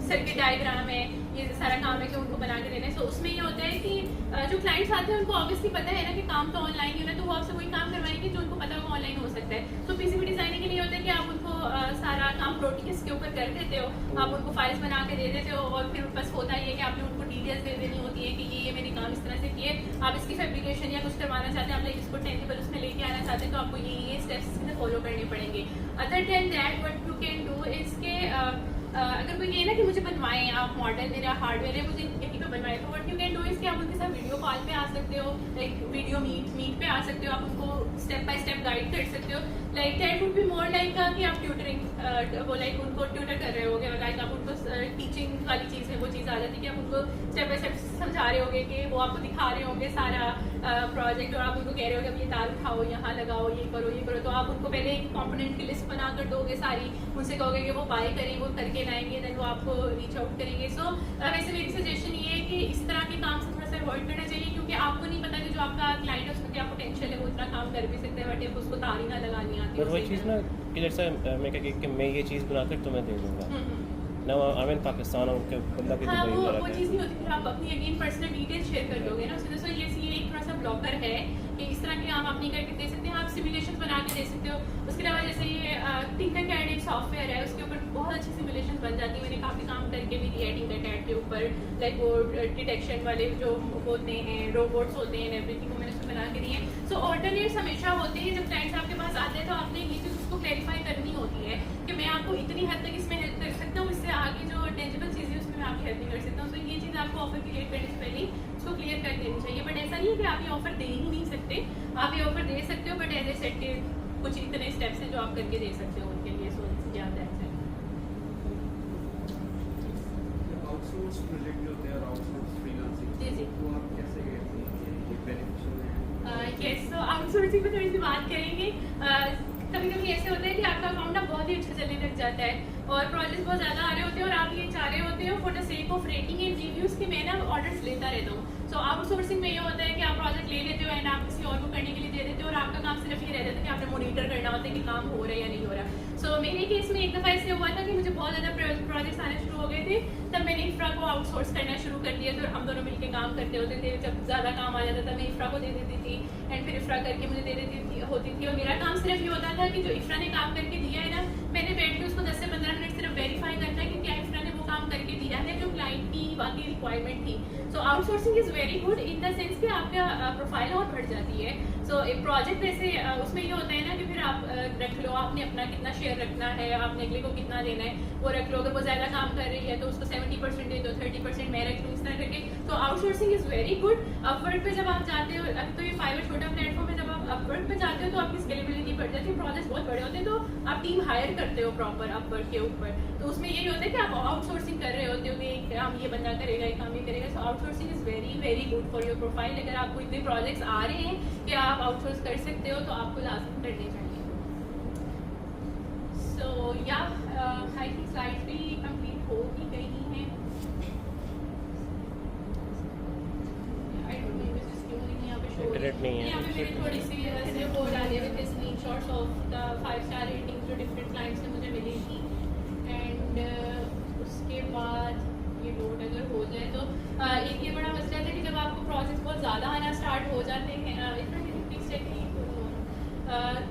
सर्किट डायग्राम है, ये सारा काम है कि उनको बना के देना है। सो उसमें ये होता है कि जो क्लाइंट्स आते हैं उनको ऑब्वियसली पता है ना कि काम तो ऑनलाइन ही होना है, तो वो आपसे वही काम करवाएंगे जो उनको पता है वो ऑनलाइन हो सकता है। तो पीसीबी डिजाइनिंग के लिए होता है कि आप उनको सारा काम प्रोटीज के ऊपर कर देते हो, आप उनको फाइल्स बना के दे देते हो और फिर बस होता ही है कि आपने उनको डिटेल्स दे देनी होती है कि ये मैंने काम इस तरह से किए, आप इसकी फैब्रिकेशन या कुछ करवाना चाहते हैं, आप लाइक इसको टेंजिबल उसमें लेके आना चाहते हैं, तो आपको ये स्टेप्स इसमें फॉलो करने पड़ेंगे। Other than that what you can do is के अगर कोई कहे ना कि मुझे बनवाएं आप मॉडल, मेरा हार्डवेयर है मुझे यहीं पे बनवाएं, तो what you can do is कि आप उनके साथ वीडियो कॉल पे आ सकते हो, लाइक वीडियो मीट पे आ सकते हो, आप उनको स्टेप बाय स्टेप गाइड कर सकते हो। Like that would be more like कि आप ट्यूटरिंग वो लाइक उनको ट्यूटर कर रहे होगे, लाइक आप उनको टीचिंग वाली चीज़ है वो चीज़ आ जाती है कि आप उनको स्टेप बाय स्टेप समझा रहे होगे, कि वो आपको दिखा रहे होंगे सारा प्रोजेक्ट, और आप उनको कह रहे होगे अब ये तार उठाओ, यहाँ लगाओ, ये करो, तो आप उनको पहले एक कॉम्पोनेंट की लिस्ट बना कर दोगे सारी, उनसे कहोगे कि वो बाय करें, वो करके लाएंगे, देन वो आपको रीच आउट करेंगे। सो वैसे मेरी सजेशन ये है कि इस तरह के काम से थोड़ा सा अवॉइड करना चाहिए, क्योंकि आपको नहीं पता कि जो आपका क्लाइंट है उसमें क्या पोटेंशियल है, वो इतना काम कर भी सकते हैं, बट if उसको तार ही ना लगानी आती पर वही चीज़ ना कि जैसे मैं क्या कि मैं ये चीज़ बनाकर तुम्हें दे दूँगा ना, आई मीन पाकिस्तान और बंदा की हाँ, दुबई वो चीज़ नहीं होती, फिर आप अपनी अगेन पर्सनल डिटेल शेयर कर दोगे ना। सो ये एक थोड़ा सा ब्लॉकर है कि इस तरह के काम आप नहीं करके दे सकते हैं, आप सिमुलेशन बना के दे सकते हो। उसके अलावा जैसे ये टिंकरकैड एक सॉफ्टवेयर है, उसके ऊपर बहुत अच्छी सिमुलेशन बन जाती है, मैंने काफ़ी काम करके भी दिया है टिंकरकैड के ऊपर, लाइक वो डिटेक्शन वाले जो होते हैं, रोबोट्स होते हैं, एवरीथिंग को मैंने उसमें बना के दिए हैं। सो ऑल्टरनेट्स हमेशा होते हैं, जब क्लाइंट्स आपके पास आते हैं तो आपने ये चीज़ उसको क्लैरिफाई करनी होती है कि मैं आपको इतनी हद तक इसमें हेल्प कर सकता हूँ, इससे आगे जो टेंजिबल चीज़ें उसमें मैं आपकी हेल्प नहीं कर सकता हूँ। तो ये चीज़ आपको ऑफर क्रिएट करने से पहले उसको क्लियर कर देनी चाहिए। बट ऐसा नहीं है कि आप ये ऑफर दे ही नहीं सकते, आप ये ऑफर दे सकते हो, बट एज ए सेट के कुछ इतने स्टेप्स हैं जो आप करके दे सकते हो उनके लिए। सो ज़्यादा है आउटसोर्स प्रोजेक्ट जो होते हैं और आउटसोर्स फ्रीलांसिंग, जी जी वो आप कैसे कहते हैं कि ये बेनिफिशियल है? यस, सो आउटसोर्सिंग पे थोड़ी सी बात करेंगे। कभी कभी ऐसे होता है कि आपका अकाउंट ना बहुत ही अच्छा चलने लग जाता है और प्रोजेक्ट्स बहुत ज़्यादा आ रहे होते हैं और आप ये चाह रहे होते हो for the sake of rating and reviews कि मैं ना ऑर्डर्स लेता रहता हूँ। सो आउटसोर्सिंग में ये होता है कि आप प्रोजेक्ट ले लेते हो एंड आप किसी और को करने के लिए दे देते हो और आपका काम सिर्फ ये रह जाता है कि आपने मॉनिटर करना होता है कि काम हो रहा है या नहीं हो रहा। सो मेरे केस में एक दफ़ा ऐसे हुआ था कि मुझे बहुत ज़्यादा प्रोजेक्ट्स आने शुरू हो गए थे, तब मैंने इफ्रा को आउटसोर्स करना शुरू कर दिया। तो हम दोनों मिलकर काम करते होते थे, जब ज़्यादा काम आ जाता था मैं इफ्रा को दे देती थी एंड फिर इफ्रा करके मुझे दे देती होती थी। और मेरा काम सिर्फ ये होता था कि जो इफ्रा ने काम करके दिया है ना, मैंने बैठ के उसको 10 से 15 मिनट सिर्फ वेरीफाई करना है कि क्या इफ्रा ने वो काम करके दिया है जो क्लाइंट की बाकी रिक्वायरमेंट थी। So outsourcing is very good in the sense कि आपका प्रोफाइल और बढ़ जाती है। सो एक प्रोजेक्ट वैसे उसमें ये होता है ना कि फिर आप रख लो, आपने अपना कितना शेयर रखना है, आपने अगले को कितना देना है वो रख लो। अगर वो ज़्यादा काम कर रही है तो उसको 70% दे दो, 30% मैं रख लूँ, इस तरह करके। तो outsourcing is very good. Upwork पे जब आप जाते हो, अभी तो ये फाइवर छोटा प्लेटफॉर्म है, जब आप अपवर्क पे जाते हो तो आपकी स्केलेबिलिटी बढ़ जाती है, प्रोजेक्ट्स बहुत बड़े होते हैं तो आप टीम हायर करते हो प्रॉपर अपवर्क के ऊपर। तो उसमें यही होता है कि आप आउटसोर्सिंग कर रहे होते हो कि एक काम ये बंदा करेगा, एक काम ये करेगा। So outsourcing is very very good for your profile. अगर आपको इतने प्रोजेक्ट्स आ रहे हैं कि आप आउटसोर्स कर सकते हो तो आपको लाजमी करने चाहिए। सो या आई थिंक स्लाइड्स भी कंप्लीट हो ही गई हैं। आई डोंट नो दिस क्यों नहीं यहाँ पे शो इंटरनेट नहीं है। यहाँ पे मैंने थोड़ी सी ऐसे वो डाले हुए थे screenshots of the 5-star rating जो डिफरेंट क्लाइंट्स से मुझे मिली थी। एंड उसके बाद ये लोड अगर हो जाए तो एक ये बड़ा मसला था कि जब आपको प्रोजेक्ट बहुत ज़्यादा आना स्टार्ट हो जाते हैं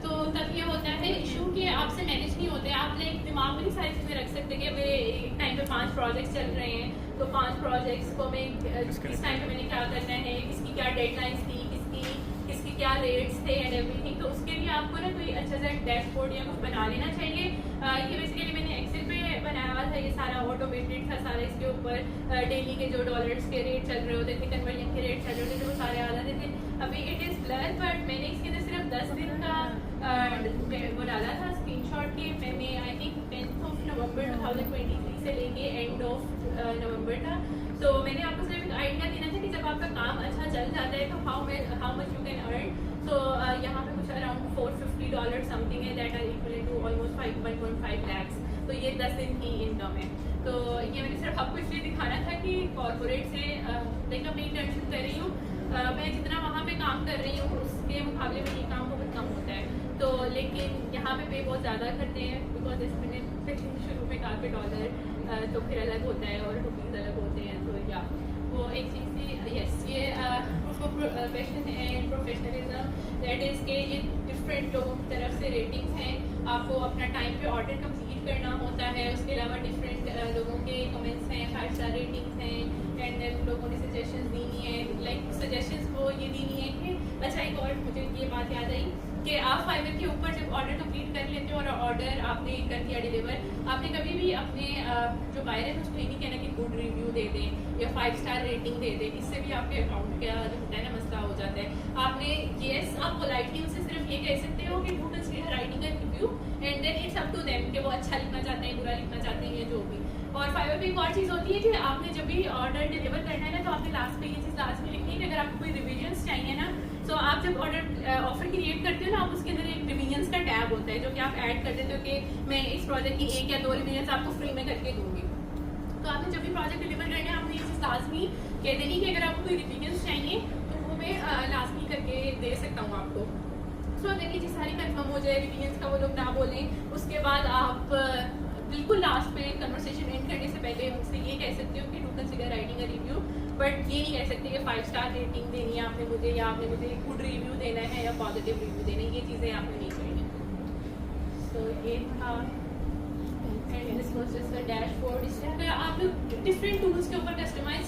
तो तब ये होता है इशू कि आपसे मैनेज नहीं होते। आप लाइक दिमाग में नहीं सारी चीज़ें रख सकते कि मेरे एक टाइम पे 5 प्रोजेक्ट्स चल रहे हैं, तो 5 प्रोजेक्ट्स को मैं किस टाइम पे मैंने क्या करना है, किसकी क्या डेडलाइंस थी, किसकी क्या रेट्स थे एंड एवरीथिंग। तो उसके लिए आपको ना कोई अच्छा सा डैशबोर्ड या कुछ बना लेना चाहिए। ये बेसिकली मैंने एक्सेल पे बनाया हुआ था, ये सारा ऑटोमेटेड था सारा। इसके ऊपर डेली के जो डॉलर्स के रेट चल रहे होते थे, कन्वर्जन के रेट चल रहे होते थे, वो सारे आ जाते थे। अभी इट इज़ ब्लर, बट मैंने इसके अंदर सिर्फ 10 दिन का वो डाला था स्क्रीनशॉट के। मैंने I think 10th of November 2023 से लेके एंड ऑफ नवंबर था। तो मैंने आपको सिर्फ एक आइडिया देना था कि जब आपका काम अच्छा चल जाता है तो how much you can earn. तो यहाँ पे कुछ अराउंड $450 समथिंग है, that are equal to almost 1.5 lakhs। तो ये 10 दिन की इनकम है। तो ये मैंने सिर्फ आपको इसलिए दिखाना था कि कॉर्पोरेट से लाइक मैं इंटर्नशिप कर रही हूँ, मैं जितना वहाँ पे काम कर रही हूँ उसके मुकाबले में ये काम बहुत कम होता है। तो लेकिन यहाँ पे बहुत ज़्यादा करते हैं, बिकॉज जैसे मैंने पहले शुरू में कहा कि डॉलर तो फिर अलग होता है और रुपीज़ अलग होते हैं। तो या वो एक चीज़ थी। यस, ये profession and professionalism, that is के ये डिफरेंट लोगों की तरफ से रेटिंग्स हैं, आपको अपना टाइम पे ऑर्डर कंप्लीट करना होता है। उसके अलावा डिफरेंट लोगों के कमेंट्स हैं, 5-star रेटिंग्स हैं एंड देन लोगों ने सजेशंस दीनी है। लाइक सजेशंस को ये दीनी है कि अच्छा, एक और मुझे ये बात याद आई कि आप फाइवर के ऊपर जब ऑर्डर कंप्लीट कर लेते हो और ऑर्डर आपने कर दिया डिलीवर, आपने कभी भी अपने जो बायर है उसको ये नहीं कहना कि गुड रिव्यू दे दें या 5 स्टार रेटिंग दे दें, इससे भी आपके अकाउंट का जो होता है ना मसला हो जाता है। आपने येस आप पोलाइटली उनसे सिर्फ ये कह सकते हो कि do consider writing a review and then it's up to them कि वो अच्छा लिखना चाहते हैं, बुरा लिखना चाहते हैं, जो भी। और फाइवर पे एक और चीज़ होती है कि आपने जब भी ऑर्डर डिलीवर करना है ना, तो आपने लास्ट पे ये चीज़ लास्ट में लिखनी है कि अगर आपको कोई रिविजन्स चाहिए ना, तो आप जब ऑर्डर ऑफर क्रिएट करते हो ना, आप उसके अंदर एक रिविजन्स का टैब होता है जो कि आप ऐड कर देते हो कि मैं इस प्रोजेक्ट की 1 या 2 रिविजन्स आपको फ्री में करके दूंगी। तो आपने जब भी प्रोजेक्ट डिलीवर करना है, आपने ये चीज़ लाजमी कह देनी कि अगर आपको कोई रिविजन्स चाहिए तो वो मैं लाजमी करके दे सकता हूँ आपको। सो अगर ये चीज़ सारी कन्फर्म हो जाए, रिविजन्स का वो लोग ना बोलें, उसके बाद आप बिल्कुल लास्ट पे कन्वर्सेशन एंड करने से पहले मुझसे ये कह सकते हो कि do consider writing a review, but ये नहीं कह सकते कि 5 स्टार रेटिंग देनी है आपने मुझे, या आपने मुझे गुड रिव्यू देना है या पॉजिटिव रिव्यू देना है, ये चीज़ें आपने नहीं करनी। सो ये था and this was just a dashboard. इससे अगर आप डिफरेंट टूल्स के ऊपर कस्टमाइज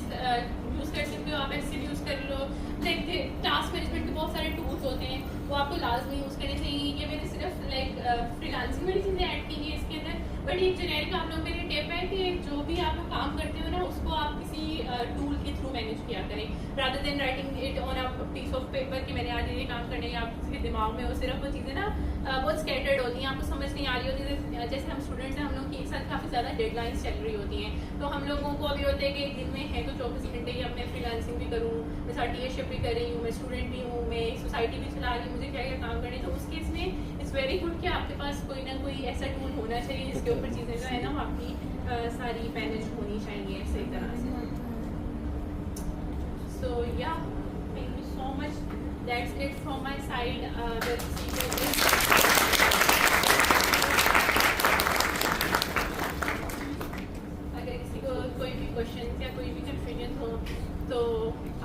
यूज़ कर सकते हो, आप एक्सेल यूज़ कर लो, लाइक टास्क मैनेजमेंट के बहुत सारे टूल्स होते हैं, वो आपको लाजमी यूज़ करने चाहिए। ये मैंने सिर्फ लाइक फ्रीलांसिंग वाली चीज़ें ऐड की है इसके अंदर, बट एक जेनेरिक आप लोग मेरे टिप है कि जो भी आप काम करते हो ना, उसको आप किसी टूल के थ्रू मैनेज किया करें, rather than writing it on a piece of paper कि मैंने आज ये काम करने, या आप किसी के दिमाग में हो। सिर्फ वो चीज़ें ना बहुत स्कैटर्ड होती हैं, आपको समझ नहीं आ रही होती। जैसे हम स्टूडेंट्स हैं, हम लोग की एक साथ काफ़ी ज़्यादा डेडलाइंस चल रही होती हैं, तो हम लोगों को अभी होता है कि एक दिन में है तो 24 घंटे ही अपने फ्रीलांसिंग भी करूँ, मैं सर्टिफिकेट भी कर रही हूँ, मैं स्टूडेंट भी हूँ, मैं सोसाइटी भी चला रही हूँ, मुझे क्या क्या काम करने। तो उस केस में इट्स वेरी गुड कि आपके पास कोई ना कोई ऐसा टूल होना चाहिए जिसके ऊपर चीज़ें जो है ना वो आपकी सारी मैनेज होनी चाहिए सही तरह से। So yeah, thank you so much. That's it from my side. अगर किसी को कोई भी क्वेश्चन या कोई भी कंफ्यूजन हो तो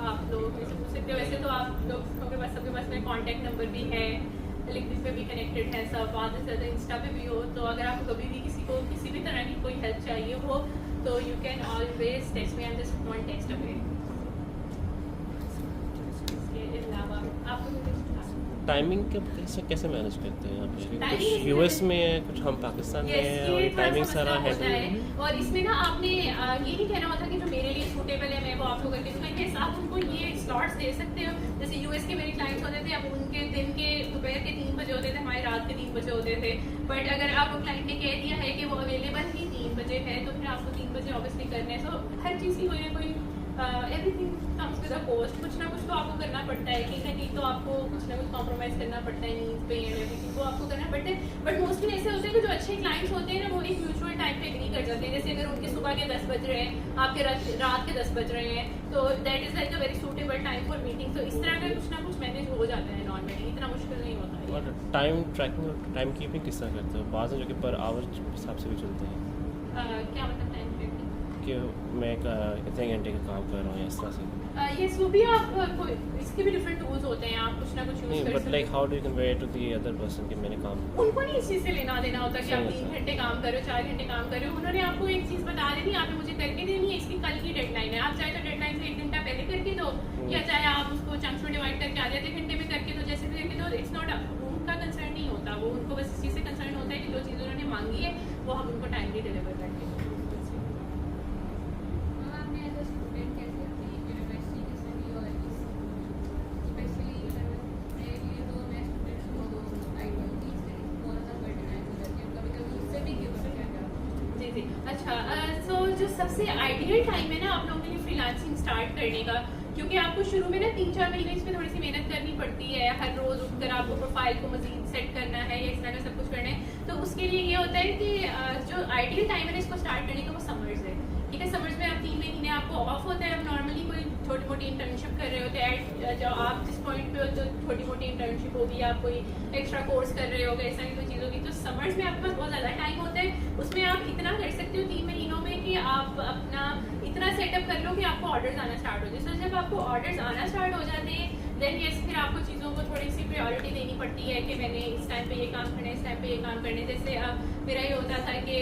आप लोग मुझसे पूछ सकते हो। वैसे तो आप लोग के पास सबके पास मेरा कॉन्टैक्ट नंबर भी है, लिंक्डइन पे भी कनेक्टेड है सब, आधे से ज़्यादा इंस्टा पे भी हो। तो अगर आपको कभी भी किसी को किसी भी तरह की कोई हेल्प चाहिए हो तो you can always text me, I am just one text away. Timing के कैसे मैनेज करते हैं आप? कुछ यूएस में है, कुछ हम पाकिस्तान में है, और टाइमिंग सारा हैंडल। और इसमें ना आपने ये नहीं कहना होता कि जो मेरे लिए सूटेबल है मैं वो आपको करके दूँगा। यस, आप उनको ये स्लॉट्स दे सकते हो। जैसे यूएस के मेरे क्लाइंट्स होते थे, अब उनके दिन के दोपहर के 3 बजे होते थे, हमारे रात के 3 बजे होते थे। बट अगर आप क्लाइंट ने कह दिया है कि वो अवेलेबल ही 3 बजे है, तो फिर आपको 3 बजे ऑब्वियसली करना है। सो हर चीज़ की कोई ना कोई everything comes with a cost, कुछ ना कुछ तो आपको करना पड़ता है, कहीं ना कहीं तो आपको कुछ ना कुछ कॉम्प्रोमाइज़ करना पड़ता है, नीड्स पे एंड एवरीथिंग वो आपको करना पड़ता है। बट मोस्टली ऐसे होते हैं कि जो अच्छे क्लाइंट्स होते हैं ना, वो एक म्यूचुअल टाइम पे एग्री कर जाते हैं। जैसे अगर उनके सुबह के 10 बज रहे हैं, आपके रात के 10 बज रहे हैं, तो that is like a very suitable time for meeting. तो इस तरह का कुछ ना कुछ मैनेज हो जाता है नॉर्मली, इतना मुश्किल नहीं होता है। और टाइम ट्रैकिंग और टाइम कीपिंग किस तरह करते हो? बाद में जो कि पर आवर हिसाब से भी चलते हैं क्या मतलब टाइम ट्रैकिंग? कि मैं इतने घंटे का काम कर रहा हूँ इस तरह से। ये वो भी आप इसके भी डिफरेंट टूल्स होते हैं, आप कुछ ना कुछ यूज नहीं, कर बट सकते like how do you convey to the other person कि मैंने काम उनको नहीं इस चीज़ से लेना देना होता कि आप 3 घंटे काम करो, 4 घंटे काम करो। उन्होंने आपको एक चीज़ बता देनी, आपने मुझे करके देनी है, इसकी कल की डेडलाइन है। आप चाहे तो डेडलाइन से 1 घंटा पहले करके दो, या चाहे आप उसको चंक्स में डिवाइड करके आधे घंटे में करके दो, जैसे भी करके दो। इट्स नॉट उनका कंसर्न नहीं होता, वो उनको बस इस चीज़ से कंसर्न होता है कि जो चीज़ उन्होंने मांगी है वो हम उनको टाइमली डिलीवर करके दें। अच्छा, सो जो सबसे आइडियल टाइम है ना आप लोगों के लिए फ्रीलांसिंग स्टार्ट करने का, क्योंकि आपको शुरू में ना 3-4 महीने इसमें थोड़ी सी मेहनत करनी पड़ती है। हर रोज़ उठकर आपको प्रोफाइल को मजीद सेट करना है या इस तरह का सब कुछ करना है। तो उसके लिए ये होता है कि जो आइडियल टाइम है ना इसको स्टार्ट करने का वो समर्स है। ठीक है, समर्स में आप 3 महीने आपको ऑफ होता है। अब नॉर्मली कोई छोटी मोटी इंटर्नशिप कर रहे होते हैं, जो आप जिस पॉइंट पे हो तो छोटी मोटी इंटर्नशिप होगी, आप कोई एक्स्ट्रा कोर्स कर रहे होगे, ऐसा कोई चीज़ होगी। तो समर्स में आपके पास बहुत ज़्यादा टाइम होता है, उसमें आप इतना कर सकते हो 3 महीनों में कि आप अपना इतना सेटअप कर लो कि आपको ऑर्डर्स आना स्टार्ट हो जाए। तो जब आपको ऑर्डर्स आना स्टार्ट हो जाते हैं देन यस फिर आपको चीज़ों को थोड़ी सी प्रायोरिटी देनी पड़ती है कि मैंने इस टाइम पे ये काम करना है, इस टाइम पे ये काम करना है। जैसे मेरा ये होता था कि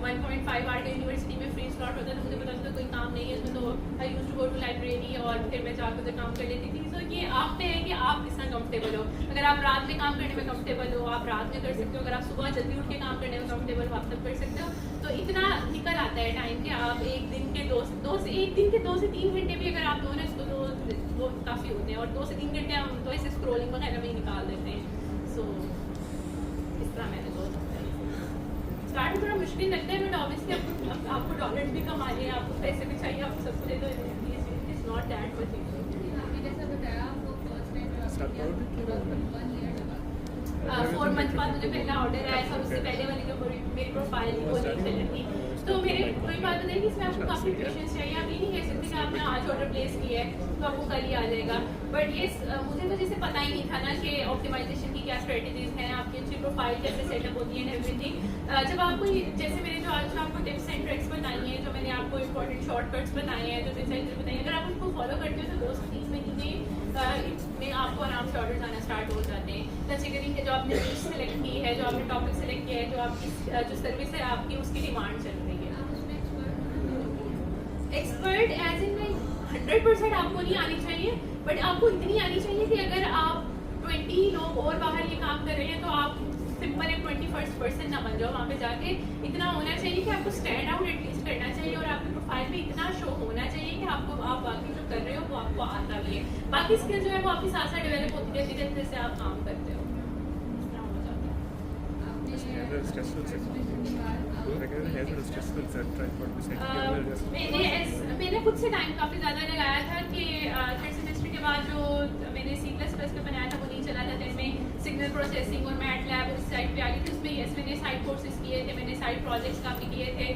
1.5 आवर का यूनिवर्सिटी में फ्री स्लॉट होता था, मुझे पता था कोई काम नहीं है इसमें, तो I used to go to library और फिर मैं जाकर उधर काम कर लेती थी। तो ये आप पे है कि आप किस तरह कंफर्टेबल हो। अगर आप रात में काम करने में कंफर्टेबल हो, आप रात में कर सकते हो। अगर आप सुबह जल्दी उठ के काम करने में कंफर्टेबल हो, आप तब कर सकते हो। तो इतना निकल आता है टाइम कि आप एक दिन के 2 से 3 घंटे भी अगर आप दो ना इसको, तो वो काफ़ी होते हैं। और 2 से 3 घंटे हम तो ऐसे स्क्रोलिंग वगैरह में ही निकाल देते हैं। सो इस तरह मैंने तो स्टार्ट में थोड़ा मुश्किल लगता है, बट ऑब्वियसली आपको डॉलर भी कमाने हैं, आपको पैसे भी चाहिए, आपको सब कुछ, तो इट्स नॉट दैट मच। आपने जैसा बताया आपको फर्स्ट टाइम 4 मंथ बाद मुझे पहला ऑर्डर आया था। उससे पहले वाली जो मेरी प्रोफाइल थी वो नहीं चल रही थी। तो मेरे कोई बात बताइए कि इसमें आपको काफ़ी पेशेंस चाहिए। आप ये नहीं कह सकते कि आपने आज ऑर्डर प्लेस किया है तो आपको कल ही आ जाएगा। बट ये मुझे तो जैसे पता ही नहीं था ना कि ऑप्टिमाइजेशन की क्या स्ट्रेटजीज हैं, आपकी अच्छी प्रोफाइल कैसे सेटअप होती है, एवरीथिंग। जब आपको जैसे मैंने जो आज आपको टिप्स एंड ट्रिक्स बताई हैं, जो मैंने आपको इंपॉर्टेंट शॉर्टकट्स बताए हैं, जो डिजाइन बताई हैं, अगर आप उनको फॉलो करते हो तो 2 से 3 महीने में आपको आराम से ऑर्डर आना स्टार्ट हो जाते हैं। कंसिडरिंग जो आपने नीश सेलेक्ट की है, जो आपने टॉपिक सेलेक्ट किया है, जो आपकी जो सर्विस है आपकी, उसकी डिमांड चल रही है। एक्सपर्ट एज इन 100% आपको नहीं आनी चाहिए, बट आपको इतनी आनी चाहिए कि अगर आप 20 लोग और बाहर ये काम कर रहे हैं तो आप सिंपल एक 21st पर्सन ना बन जाओ। वहाँ पे जाके इतना होना चाहिए कि आपको स्टैंड आउट एटलीस्ट करना चाहिए, और आपकी प्रोफाइल में इतना शो होना चाहिए कि आपको आप बाकी जो कर रहे हो वो आपको आता भी है। बाकी स्किल जो है वो आपकी साथ साथ डेवलप होती रहती है जैसे आप काम करते हो। इस तरह हो जाता है। मैंने खुद से टाइम काफ़ी ज़्यादा लगाया था कि 3rd सेमेस्टर के बाद जो मैंने C++ पे बनाया था वो नहीं चला था। फिर मैं सिग्नल प्रोसेसिंग और मैटलैब उस साइड पे आ गई थी। उसमें यस मैंने साइड कोर्सेज किए थे, मैंने साइड प्रोजेक्ट्स काफ़ी किए थे।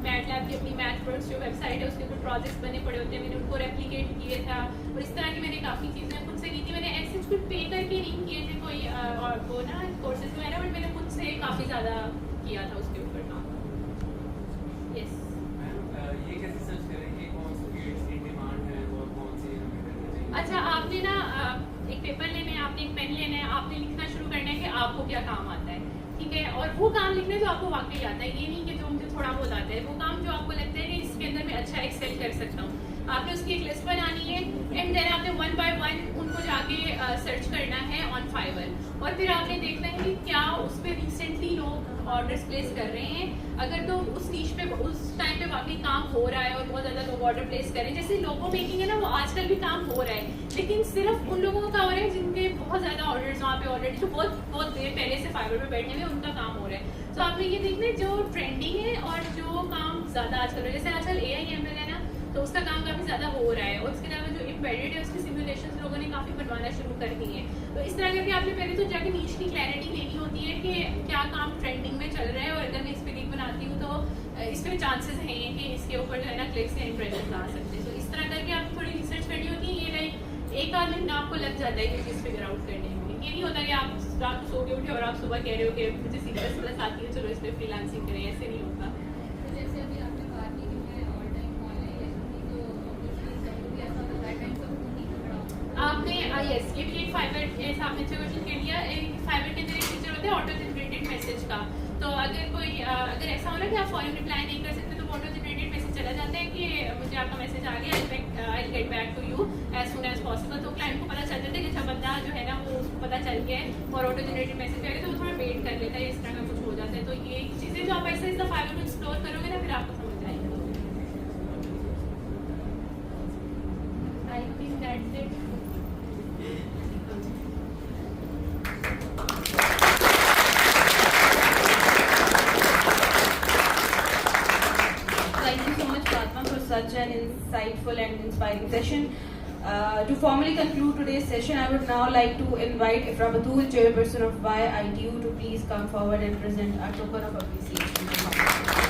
मैटलैब की अपनी मैथवर्क्स जो वेबसाइट है उसके ऊपर प्रोजेक्ट्स बने पड़े होते हैं, मैंने उनको रेप्लिकेट किए था। और इस तरह की मैंने काफ़ी चीज़ें खुद से की थी। मैंने ऐसे कुछ पे करके नहीं किए थे कोई और वो ना कोर्सेज वगैरह, बट मैंने खुद से काफ़ी ज़्यादा किया था उसके ऊपर काम। यस ये कैसे सर्च करेंगे कौन सी फील्ड्स की डिमांड है और कौन सी हमें करना चाहिए? अच्छा, आपने ना एक पेपर लेना है, आपने एक पेन लेना है, आपने लिखना शुरू करना है कि आपको क्या काम आता है, ठीक है। और वो काम लिखना है जो आपको वाकई आता है, ये नहीं कि जो मुझे थोड़ा बहुत आता है। वो काम जो आपको लगता है कि इसके अंदर मैं अच्छा एक्सेल कर सकता हूँ, आपने उसकी एक लिस्ट बनानी है। एंड देन आपने 1 बाय 1 उनको जाके सर्च करना है ऑन फाइवर, और फिर आपने देखना है कि क्या उस पर रिसेंटली लोग ऑर्डर्स प्लेस कर रहे हैं। अगर तो उस नीश पे उस टाइम पे वाकई काम हो रहा है और बहुत ज़्यादा लोग ऑर्डर प्लेस कर रहे हैं, जैसे लोगो मेकिंग है ना, वो आजकल भी काम हो रहा है, लेकिन सिर्फ उन लोगों का हो रहा है जिनके बहुत ज़्यादा ऑर्डर्स वहाँ पे ऑलरेडी जो बहुत देर पहले से फाइवर पे बैठने में उनका काम हो रहा है। तो आपने ये देखना है जो ट्रेंडिंग है और जो काम ज़्यादा आजकल हो रहा है। जैसे आजकल AI/ML है ना, तो उसका काम काफ़ी ज़्यादा हो रहा है। और उसके अलावा जो एम्बेडेड है उसकी सिमुलेशन लोगों ने काफ़ी बनवाना शुरू कर दी है। तो इस तरह करके आपने पहले तो जाके नीश की क्लैरिटी लेनी होती है कि क्या काम ट्रेंडिंग में चल रहा है, और अगर मैं इस पर लीक बनाती हूँ तो इसमें चांसेस हैं कि इसके ऊपर जो है ना क्लिक्स या इंप्रेशन आ सकते हैं। तो इस तरह करके आपको थोड़ी रिसर्च करनी होती है। ये लाइक 1 आध महीना आपको लग जाता है कि चीज़ फिगर आउट करने में। ये नहीं होता कि आप रात को सो के उठे और आप सुबह कह रहे हो कि मुझे C++ आती है, चलो इस पर फ्रीलांसिंग करें, ऐसे नहीं होता। जैसे अभी आपने बात की कि मैं ऑल टाइम ऑनलाइन तो ऑब्वियसली सबको भी ऐसा होता है टाइम सबको नहीं पकड़ा होता। आपने यस ये भी एक फाइबर ऐसा आपने अच्छा क्वेश्चन कर लिया। फाइबर के अंदर एक फीचर होता है ऑटो जनरेटेड मैसेज का। तो अगर ऐसा हो ना कि आप फॉरन रिप्लाई नहीं कर सकते तो ऑटो जनरेटेड मैसेज चला जाता है कि मुझे आपका मैसेज आ गया, I get back to you as soon as possible. तो क्लाइंट को पता चल जाता है कि अच्छा बंदा जो है ना वो उसको पता चल गया है और ऑटो जनरेटेड मैसेज आ गया, तो वो थोड़ा वेट कर लेता है। इस तरह का कुछ हो जाता है। तो ये चीज़ें जो आप ऐसे इस फाइबर को एक्सप्लोर करोगे ना, फिर आपको समझ आएगा। I think that's it. Thank you so much, Fatma, for such an insightful and inspiring session. To formally conclude today's session, I would now like to invite Ifra Batul, chairperson of YITU, to please come forward and present our token of appreciation.